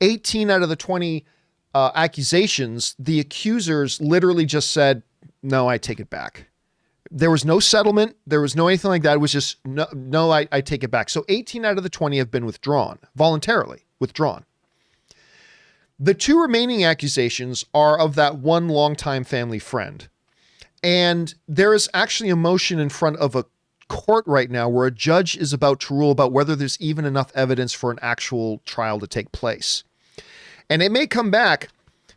18 out of the 20 accusations, the accusers literally just said, no, I take it back. There was no settlement. There was no anything like that. It was just, no, I take it back. So 18 out of the 20 have been withdrawn, voluntarily withdrawn. The two remaining accusations are of that one longtime family friend. And there is actually a motion in front of a court right now where a judge is about to rule about whether there's even enough evidence for an actual trial to take place. And it may come back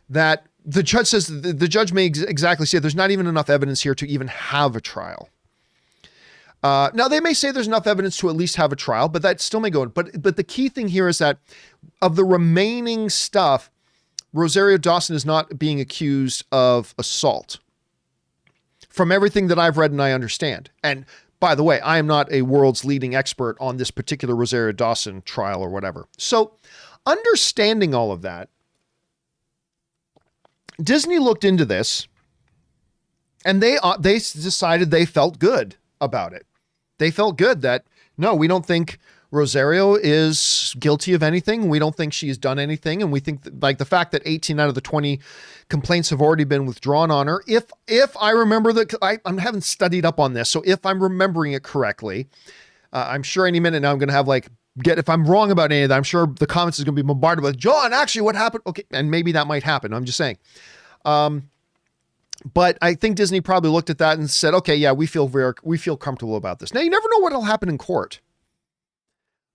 that the judge says, the judge may exactly say there's not even enough evidence here to even have a trial. Now, they may say there's enough evidence to at least have a trial, but that still may go in. But the key thing here is that of the remaining stuff, Rosario Dawson is not being accused of assault. From everything that I've read and I understand. And by the way, I am not a world's leading expert on this particular Rosario Dawson trial or whatever. So understanding all of that, Disney looked into this and they decided they felt good about it. They felt good that, no, we don't think Rosario is guilty of anything. We don't think she's done anything. And we think that, like, the fact that 18 out of the 20 complaints have already been withdrawn on her. If I remember I haven't studied up on this. So if I'm remembering it correctly, I'm sure any minute now I'm going to have if I'm wrong about any of that, I'm sure the comments is going to be bombarded with, John, actually what happened? Okay. And maybe that might happen. I'm just saying. But I think Disney probably looked at that and said, okay, yeah, we feel comfortable about this. Now you never know what'll happen in court.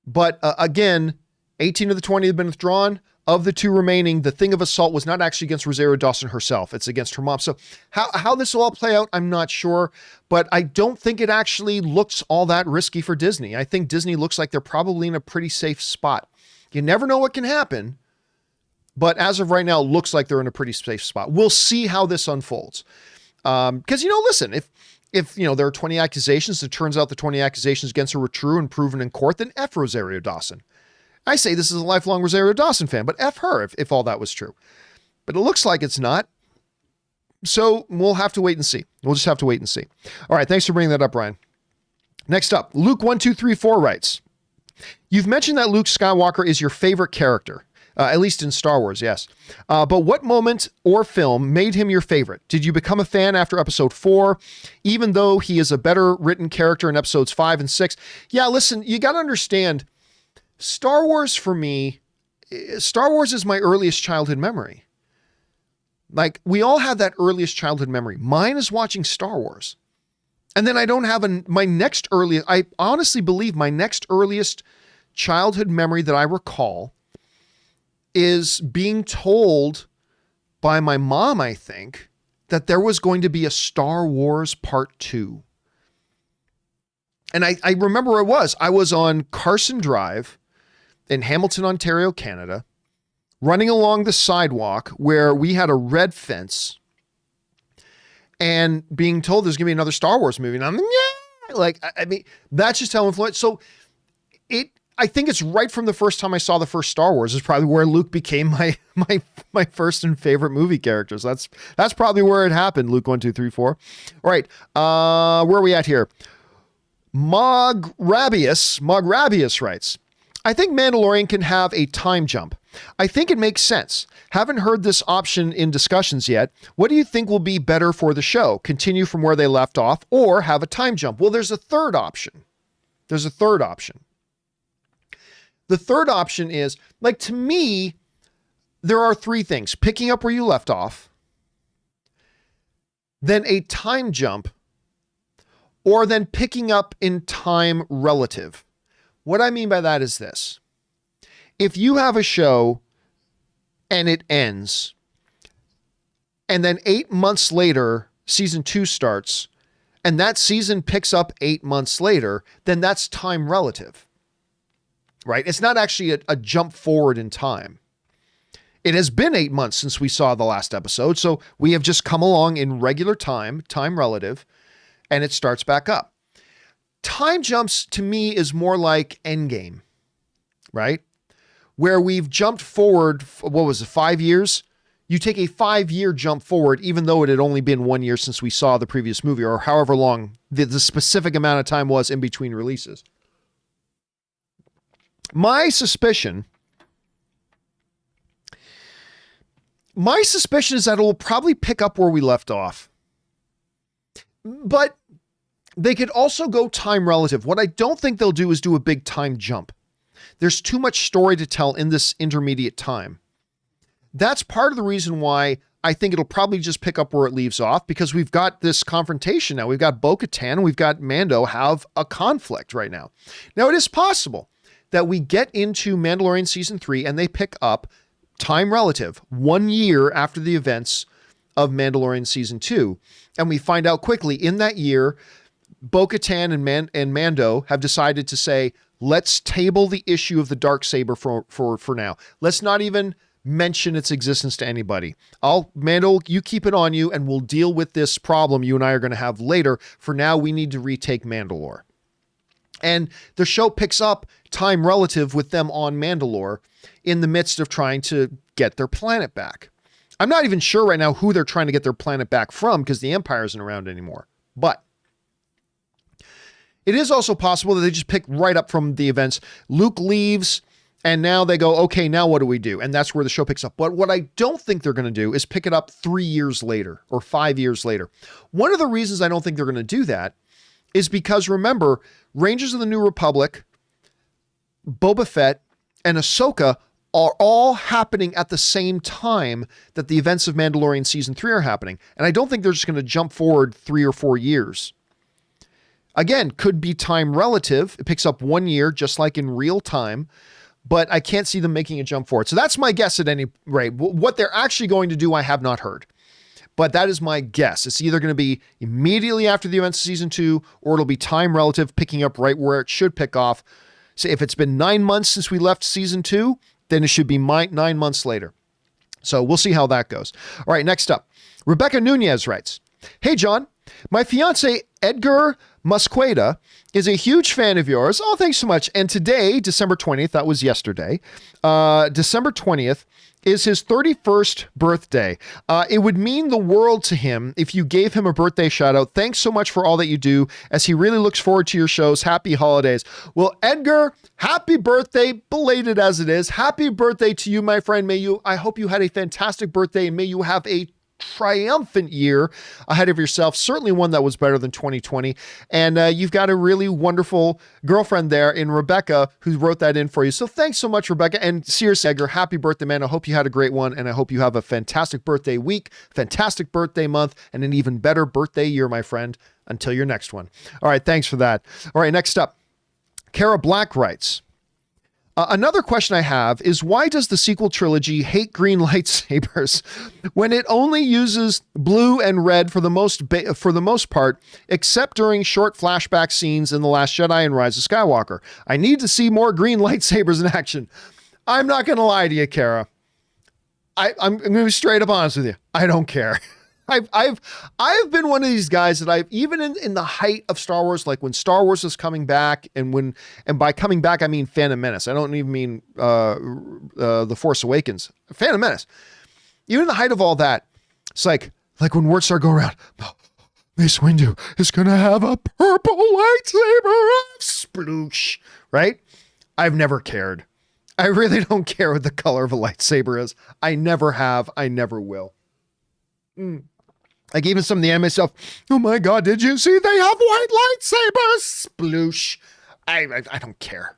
But again, 18 of the 20 have been withdrawn. Of the 2 remaining, the thing of assault was not actually against Rosario Dawson herself. It's against her mom. So how this will all play out, I'm not sure. But I don't think it actually looks all that risky for Disney. I think Disney looks like they're probably in a pretty safe spot. You never know what can happen. But as of right now, it looks like they're in a pretty safe spot. We'll see how this unfolds. Because, listen, if there are 20 accusations, it turns out the 20 accusations against her were true and proven in court, then F Rosario Dawson. I say this is a lifelong Rosario Dawson fan, but F her if all that was true. But it looks like it's not. So we'll have to wait and see. We'll just have to wait and see. All right. Thanks for bringing that up, Brian. Next up, Luke1234 writes, you've mentioned that Luke Skywalker is your favorite character. At least in Star Wars, yes. But what moment or film made him your favorite? Did you become a fan after episode 4, even though he is a better written character in episodes 5 and 6? Yeah, listen, you got to understand, Star Wars for me, Star Wars is my earliest childhood memory. Like, we all have that earliest childhood memory. Mine is watching Star Wars. And then I don't have I honestly believe my next earliest childhood memory that I recall is being told by my mom, I think, that there was going to be a Star Wars Part 2. And I remember where it was. I was on Carson Drive in Hamilton, Ontario, Canada, running along the sidewalk where we had a red fence and being told there's going to be another Star Wars movie. And I'm I mean, that's just how influential. So I think it's right from the first time I saw the first Star Wars is probably where Luke became my first and favorite movie character. So that's probably where it happened. Luke1234. All right. Where are we at here? Mograbius writes, I think Mandalorian can have a time jump. I think it makes sense. Haven't heard this option in discussions yet. What do you think will be better for the show? Continue from where they left off or have a time jump? Well, there's a third option. The third option is, to me, there are 3 things. Picking up where you left off, then a time jump, or then picking up in time relative. What I mean by that is this. If you have a show and it ends, and then 8 months later, season 2 starts, and that season picks up 8 months later, then that's time relative. Right? It's not actually a jump forward in time. It has been 8 months since we saw the last episode, so we have just come along in regular time relative, and it starts back up. Time jumps to me is more like Endgame, right? Where we've jumped forward, 5 years? You take a 5-year jump forward, even though it had only been 1 year since we saw the previous movie, or however long the specific amount of time was in between releases. My suspicion is that it will probably pick up where we left off. But they could also go time relative. What I don't think they'll do is do a big time jump. There's too much story to tell in this intermediate time. That's part of the reason why I think it'll probably just pick up where it leaves off, because we've got this confrontation now. We've got Bo-Katan and we've got Mando have a conflict right now. Now, it is possible that we get into Mandalorian season 3 and they pick up time relative 1 year after the events of Mandalorian season 2. And we find out quickly in that year, Bo-Katan and Mando have decided to say, let's table the issue of the Darksaber for now. Let's not even mention its existence to anybody. Mando, you keep it on you and we'll deal with this problem you and I are going to have later. For now, we need to retake Mandalore. And the show picks up time relative with them on Mandalore in the midst of trying to get their planet back. I'm not even sure right now who they're trying to get their planet back from because the Empire isn't around anymore. But it is also possible that they just pick right up from the events. Luke leaves and now they go, okay, now what do we do? And that's where the show picks up. But what I don't think they're going to do is pick it up 3 years later or 5 years later. One of the reasons I don't think they're going to do that is because, remember, Rangers of the New Republic, Boba Fett, and Ahsoka are all happening at the same time that the events of Mandalorian Season 3 are happening. And I don't think they're just going to jump forward 3 or 4 years. Again, could be time relative. It picks up 1 year, just like in real time, but I can't see them making a jump forward. So that's my guess at any rate. What they're actually going to do, I have not heard. But that is my guess. It's either going to be immediately after the events of Season 2, or it'll be time relative, picking up right where it should pick off. So if it's been 9 months since we left Season 2, then it should be 9 months later. So we'll see how that goes. All right, next up. Rebecca Nunez writes, "Hey, John, my fiance, Edgar Musqueda, is a huge fan of yours. Oh, thanks so much. And today, December 20th, that was yesterday, December 20th, is his 31st birthday. It would mean the world to him if you gave him a birthday shout out. Thanks so much for all that you do, as he really looks forward to your shows. Happy holidays." Well, Edgar, happy birthday, belated as it is. Happy birthday to you, my friend. I hope you had a fantastic birthday, and may you have a triumphant year ahead of yourself. Certainly one that was better than 2020. And you've got a really wonderful girlfriend there in Rebecca who wrote that in for you. So thanks so much, Rebecca. And seriously, Edgar, happy birthday, man. I hope you had a great one. And I hope you have a fantastic birthday week, fantastic birthday month, and an even better birthday year, my friend, until your next one. All right. Thanks for that. All right. Next up, Kara Black writes, another question I have is, why does the sequel trilogy hate green lightsabers when it only uses blue and red for the most part, except during short flashback scenes in The Last Jedi and Rise of Skywalker? I need to see more green lightsabers in action. I'm not going to lie to you, Kara. I'm going to be straight up honest with you. I don't care. I've been one of these guys that I've, even in the height of Star Wars, like when Star Wars was coming back, and by coming back, I mean Phantom Menace. I don't even mean The Force Awakens. Phantom Menace. Even in the height of all that, it's like when words start going around, Mace Windu is going to have a purple lightsaber. Sploosh. Right? I've never cared. I really don't care what the color of a lightsaber is. I never have. I never will. Like even some of the anime stuff. Oh my God, did you see they have white lightsabers? Sploosh. I don't care.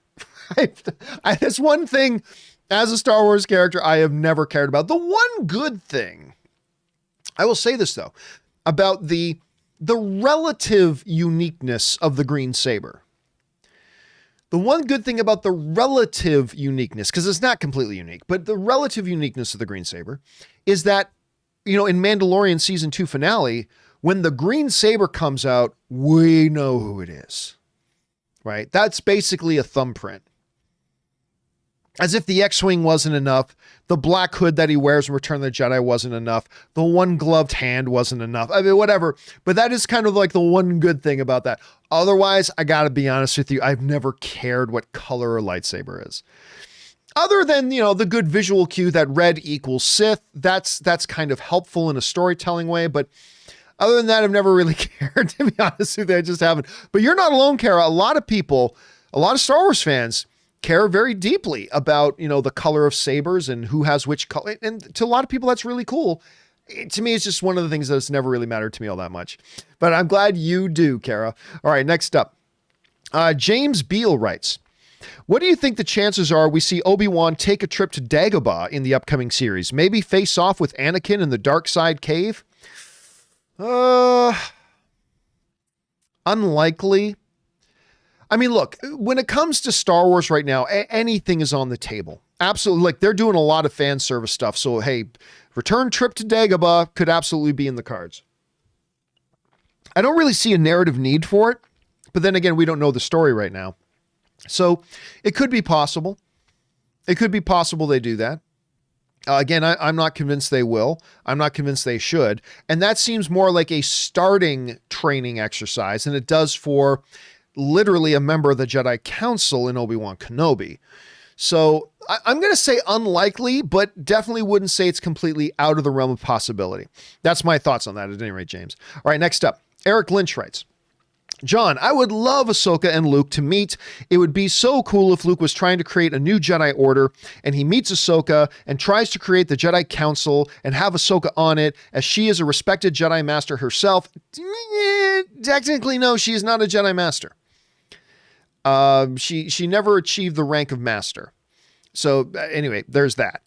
That's one thing as a Star Wars character I have never cared about. The one good thing, I will say this though, about the relative uniqueness of the green saber. The one good thing about the relative uniqueness, because it's not completely unique, but the relative uniqueness of the green saber is that, you know, in Mandalorian Season 2 finale, when the green saber comes out, we know who it is, right? That's basically a thumbprint. As if the X-Wing wasn't enough, the black hood that he wears in Return of the Jedi wasn't enough, the one gloved hand wasn't enough. I mean, whatever. But that is kind of like the one good thing about that. Otherwise, I got to be honest with you, I've never cared what color a lightsaber is. Other than, you know, the good visual cue that red equals Sith, that's kind of helpful in a storytelling way. But other than that, I've never really cared, to be honest with you. I just haven't. But you're not alone, Kara. A lot of people, a lot of Star Wars fans care very deeply about, you know, the color of sabers and who has which color. And to a lot of people, that's really cool. To me, it's just one of the things that's never really mattered to me all that much. But I'm glad you do, Kara. All right, next up. James Beale writes, what do you think the chances are we see Obi-Wan take a trip to Dagobah in the upcoming series? Maybe face off with Anakin in the dark side cave? Unlikely. I mean, look, when it comes to Star Wars right now, anything is on the table. Absolutely. Like, they're doing a lot of fan service stuff. So, hey, return trip to Dagobah could absolutely be in the cards. I don't really see a narrative need for it. But then again, we don't know the story right now. So it could be possible. It could be possible they do that. Again, I'm not convinced they will. I'm not convinced they should. And that seems more like a starting training exercise than it does for literally a member of the Jedi Council in Obi-Wan Kenobi. So I'm going to say unlikely, but definitely wouldn't say it's completely out of the realm of possibility. That's my thoughts on that at any rate, James. All right, next up, Eric Lynch writes, John, I would love Ahsoka and Luke to meet. It would be so cool if Luke was trying to create a new Jedi Order and he meets Ahsoka and tries to create the Jedi Council and have Ahsoka on it, as she is a respected Jedi Master herself. Technically, no, she is not a Jedi Master. She never achieved the rank of Master. So anyway, there's that.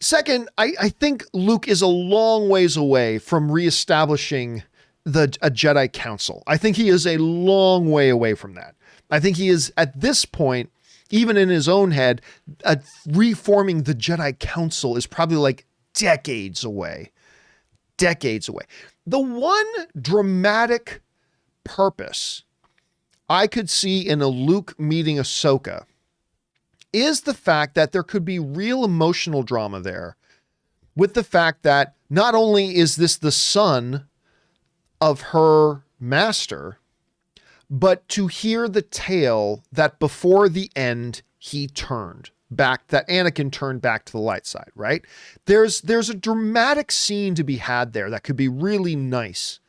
Second, I think Luke is a long ways away from reestablishing a Jedi Council. I think he is a long way away from that. I think he is, at this point, even in his own head, reforming the Jedi Council is probably like decades away. Decades away. The one dramatic purpose I could see in a Luke meeting Ahsoka is the fact that there could be real emotional drama there, with the fact that not only is this the son of her master, but to hear the tale that before the end, he turned back, that Anakin turned back to the light side, right? There's a dramatic scene to be had there that could be really nice.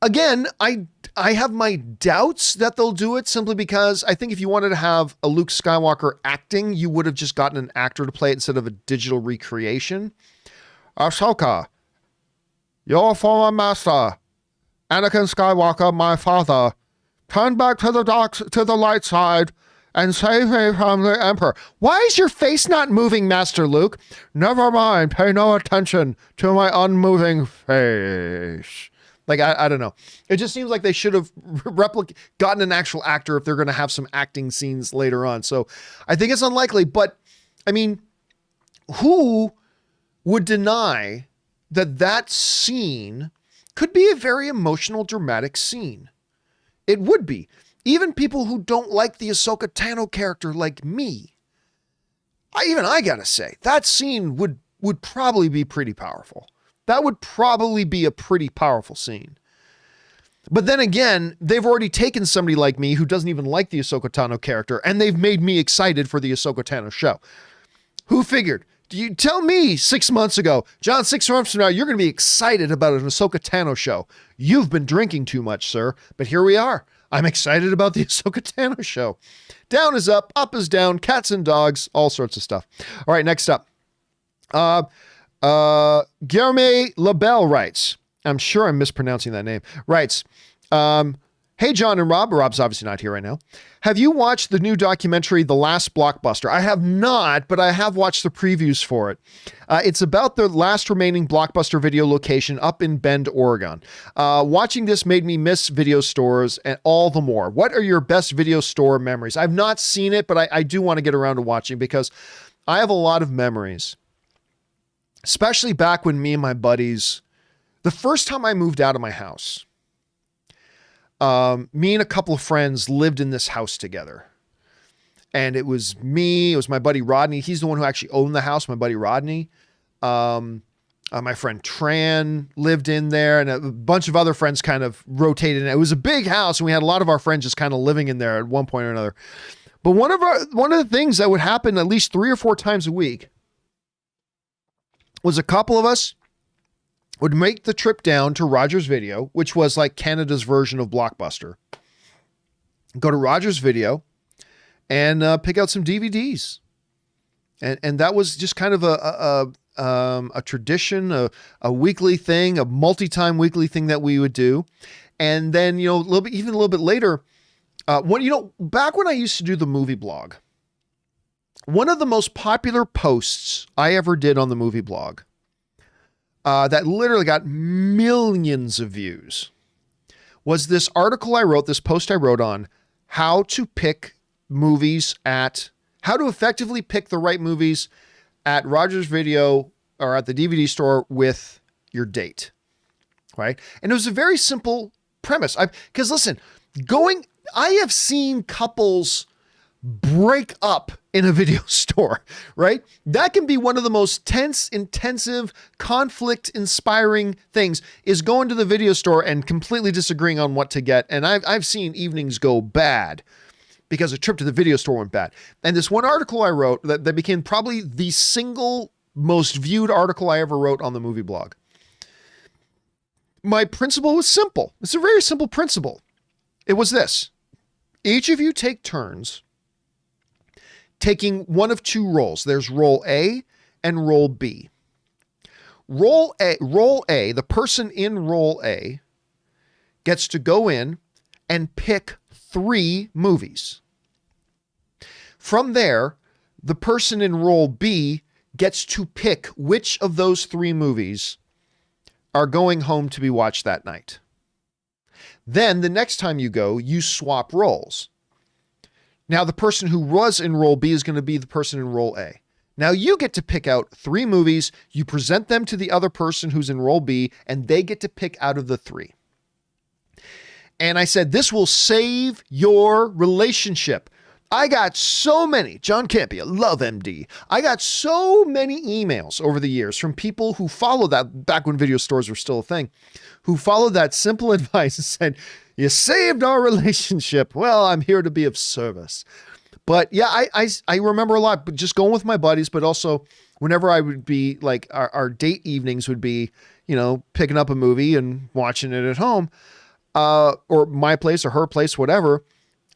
Again, I have my doubts that they'll do it, simply because I think if you wanted to have a Luke Skywalker acting, you would have just gotten an actor to play it instead of a digital recreation. Ahsoka, your former master, Anakin Skywalker, my father, turn back to the light side and save me from the Emperor. Why is your face not moving, Master Luke? Never mind, pay no attention to my unmoving face. Like, I don't know. It just seems like they should have gotten an actual actor if they're going to have some acting scenes later on. So I think it's unlikely, but I mean, who would deny that scene could be a very emotional, dramatic scene? It would be. Even people who don't like the Ahsoka Tano character like me, I gotta say, that scene would probably be pretty powerful. That would probably be a pretty powerful scene. But then again, they've already taken somebody like me who doesn't even like the Ahsoka Tano character, and they've made me excited for the Ahsoka Tano show. Who figured? You tell me 6 months ago, John, 6 months from now, you're going to be excited about an Ahsoka Tano show. You've been drinking too much, sir. But here we are. I'm excited about the Ahsoka Tano show. Down is up is down, cats and dogs, all sorts of stuff. All right, next up. Guillerme Labelle writes, I'm sure I'm mispronouncing that name, writes, hey, John and Rob. Rob's obviously not here right now. Have you watched the new documentary, The Last Blockbuster? I have not, but I have watched the previews for it. It's about the last remaining Blockbuster video location up in Bend, Oregon. Watching this made me miss video stores and all the more. What are your best video store memories? I've not seen it, but I do want to get around to watching, because I have a lot of memories, especially back when me and my buddies, the first time I moved out of my house, me and a couple of friends lived in this house together. And it was me, it was my buddy Rodney. He's the one who actually owned the house, my buddy Rodney. My friend Tran lived in there, and a bunch of other friends kind of rotated in. It was a big house, and we had a lot of our friends just kind of living in there at one point or another. But one of the things that would happen at least 3 or 4 times a week was a couple of us would make the trip down to Rogers Video, which was like Canada's version of Blockbuster. Go to Rogers Video and pick out some DVDs. And that was just kind of a tradition, a weekly thing, a multi-time weekly thing that we would do. And then, a little bit later, back when I used to do the movie blog, one of the most popular posts I ever did on the movie blog, that literally got millions of views, was this article I wrote, this post I wrote on how to pick movies how to effectively pick the right movies at Rogers Video or at the DVD store with your date, right? And it was a very simple premise. Because listen, I have seen couples break up in a video store, right? That can be one of the most tense, intensive, conflict-inspiring things, is going to the video store and completely disagreeing on what to get. And I've seen evenings go bad because a trip to the video store went bad. And this one article I wrote that became probably the single most viewed article I ever wrote on the movie blog. My principle was simple. It's a very simple principle. It was this: each of you take turns taking one of two roles. There's role A and role B. Role A, the person in role A gets to go in and pick 3 movies. From there, the person in role B gets to pick which of those 3 movies are going home to be watched that night. Then the next time you go, you swap roles. Now the person who was in role B is going to be the person in role A. Now you get to pick out 3 movies, you present them to the other person who's in role B, and they get to pick out of the 3. And I said, this will save your relationship. I got so many, John Campea, love MD. I got so many emails over the years from people who followed that, back when video stores were still a thing, who followed that simple advice and said, you saved our relationship. Well, I'm here to be of service. But yeah, I remember a lot, but just going with my buddies, but also whenever I would be like, our date evenings would be, you know, picking up a movie and watching it at home, or my place or her place, whatever.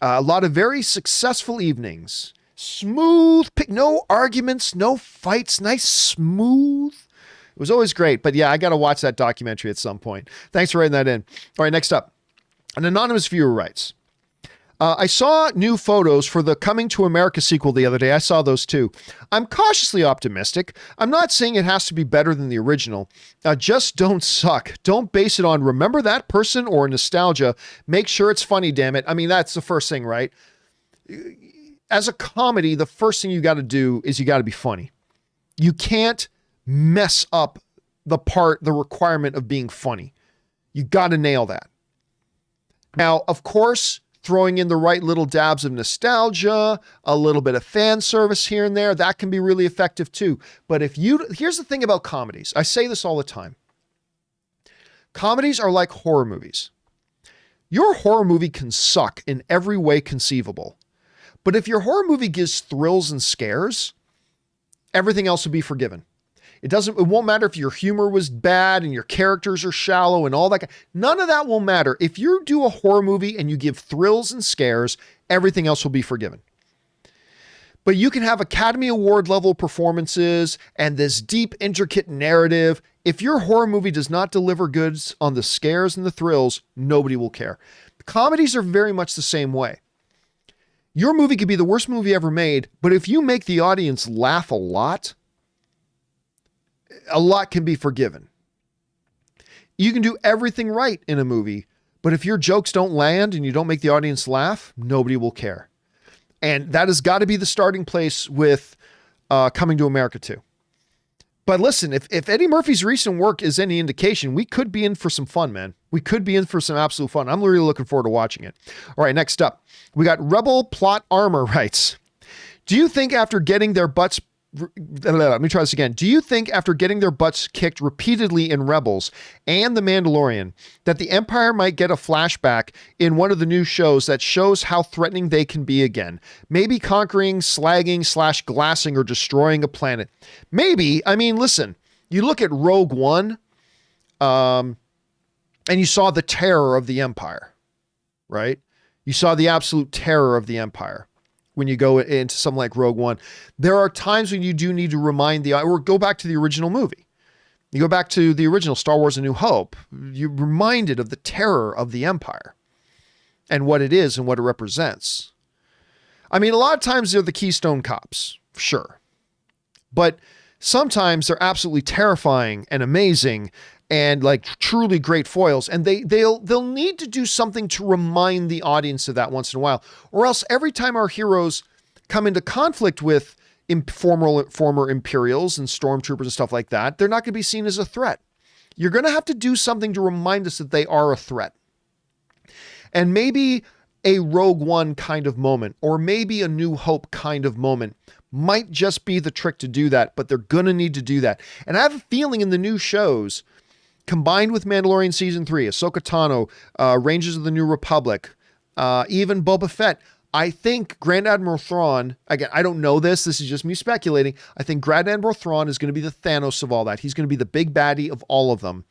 A lot of very successful evenings, smooth, no arguments, no fights, nice, smooth. It was always great. But yeah, I got to watch that documentary at some point. Thanks for writing that in. All right, next up. An anonymous viewer writes, I saw new photos for the Coming to America sequel the other day. I saw those too. I'm cautiously optimistic. I'm not saying it has to be better than the original. Just don't suck. Don't base it on remember that person or nostalgia. Make sure it's funny, damn it. I mean, that's the first thing, right? As a comedy, the first thing you got to do is you got to be funny. You can't mess up the requirement of being funny. You got to nail that. Now, of course, throwing in the right little dabs of nostalgia, a little bit of fan service here and there, that can be really effective too. But here's the thing about comedies. I say this all the time. Comedies are like horror movies. Your horror movie can suck in every way conceivable. But if your horror movie gives thrills and scares, everything else will be forgiven. It won't matter if your humor was bad and your characters are shallow and all that. None of that will matter. If you do a horror movie and you give thrills and scares, everything else will be forgiven. But you can have Academy Award level performances and this deep, intricate narrative. If your horror movie does not deliver goods on the scares and the thrills, nobody will care. Comedies are very much the same way. Your movie could be the worst movie ever made, but if you make the audience laugh a lot can be forgiven. You can do everything right in a movie, but if your jokes don't land and you don't make the audience laugh, nobody will care. And that has got to be the starting place with Coming to America too. But listen, if Eddie Murphy's recent work is any indication, we could be in for some fun, man. We could be in for some absolute fun. I'm really looking forward to watching it. All right, next up, we got Rebel Plot Armor writes, do you think after getting their butts let me try this again. Do you think after getting their butts kicked repeatedly in Rebels and The Mandalorian that the Empire might get a flashback in one of the new shows that shows how threatening they can be again? Maybe conquering, slagging, /glassing, or destroying a planet. Maybe. I mean, listen, you look at Rogue One, and you saw the terror of the Empire, right? You saw the absolute terror of the Empire. When you go into something like Rogue One, there are times when you do need to remind or go back to the original movie. You go back to the original Star Wars: A New Hope, you're reminded of the terror of the Empire and what it is and what it represents. I mean, a lot of times they're the Keystone Cops, sure. But sometimes they're absolutely terrifying and amazing and like truly great foils. And they'll need to do something to remind the audience of that once in a while, or else every time our heroes come into conflict with former Imperials and stormtroopers and stuff like that, they're not going to be seen as a threat. You're going to have to do something to remind us that they are a threat. And maybe a Rogue One kind of moment, or maybe a New Hope kind of moment. Might just be the trick to do that, but they're going to need to do that. And I have a feeling in the new shows, combined with Mandalorian Season 3, Ahsoka Tano, Rangers of the New Republic, even Boba Fett, I think Grand Admiral Thrawn, again, I don't know this is just me speculating, I think Grand Admiral Thrawn is going to be the Thanos of all that. He's going to be the big baddie of all of them.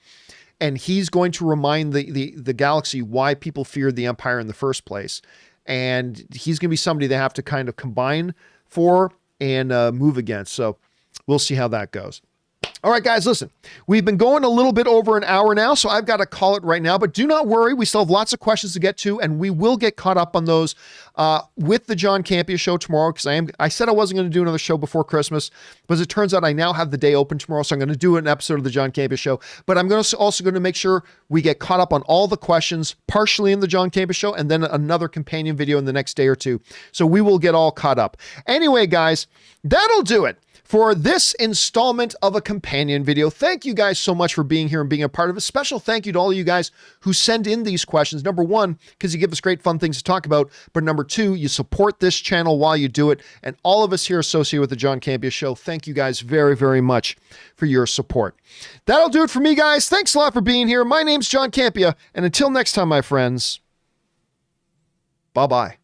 And he's going to remind the galaxy why people feared the Empire in the first place. And he's going to be somebody they have to kind of combine for and move against. So we'll see how that goes. All right, guys, listen, we've been going a little bit over an hour now, so I've got to call it right now, but do not worry. We still have lots of questions to get to, and we will get caught up on those with the John Campea Show tomorrow, because I said I wasn't going to do another show before Christmas, but as it turns out, I now have the day open tomorrow, so I'm going to do an episode of the John Campea Show, but I'm also going to make sure we get caught up on all the questions, partially in the John Campea Show, and then another companion video in the next day or two, so we will get all caught up. Anyway, guys, that'll do it for this installment of a companion video. Thank you guys so much for being here and being a part of it. Special thank you to all of you guys who send in these questions. Number one, because you give us great fun things to talk about. But number two, you support this channel while you do it. And all of us here associated with the John Campea Show, thank you guys very, very much for your support. That'll do it for me, guys. Thanks a lot for being here. My name's John Campea. And until next time, my friends, bye-bye.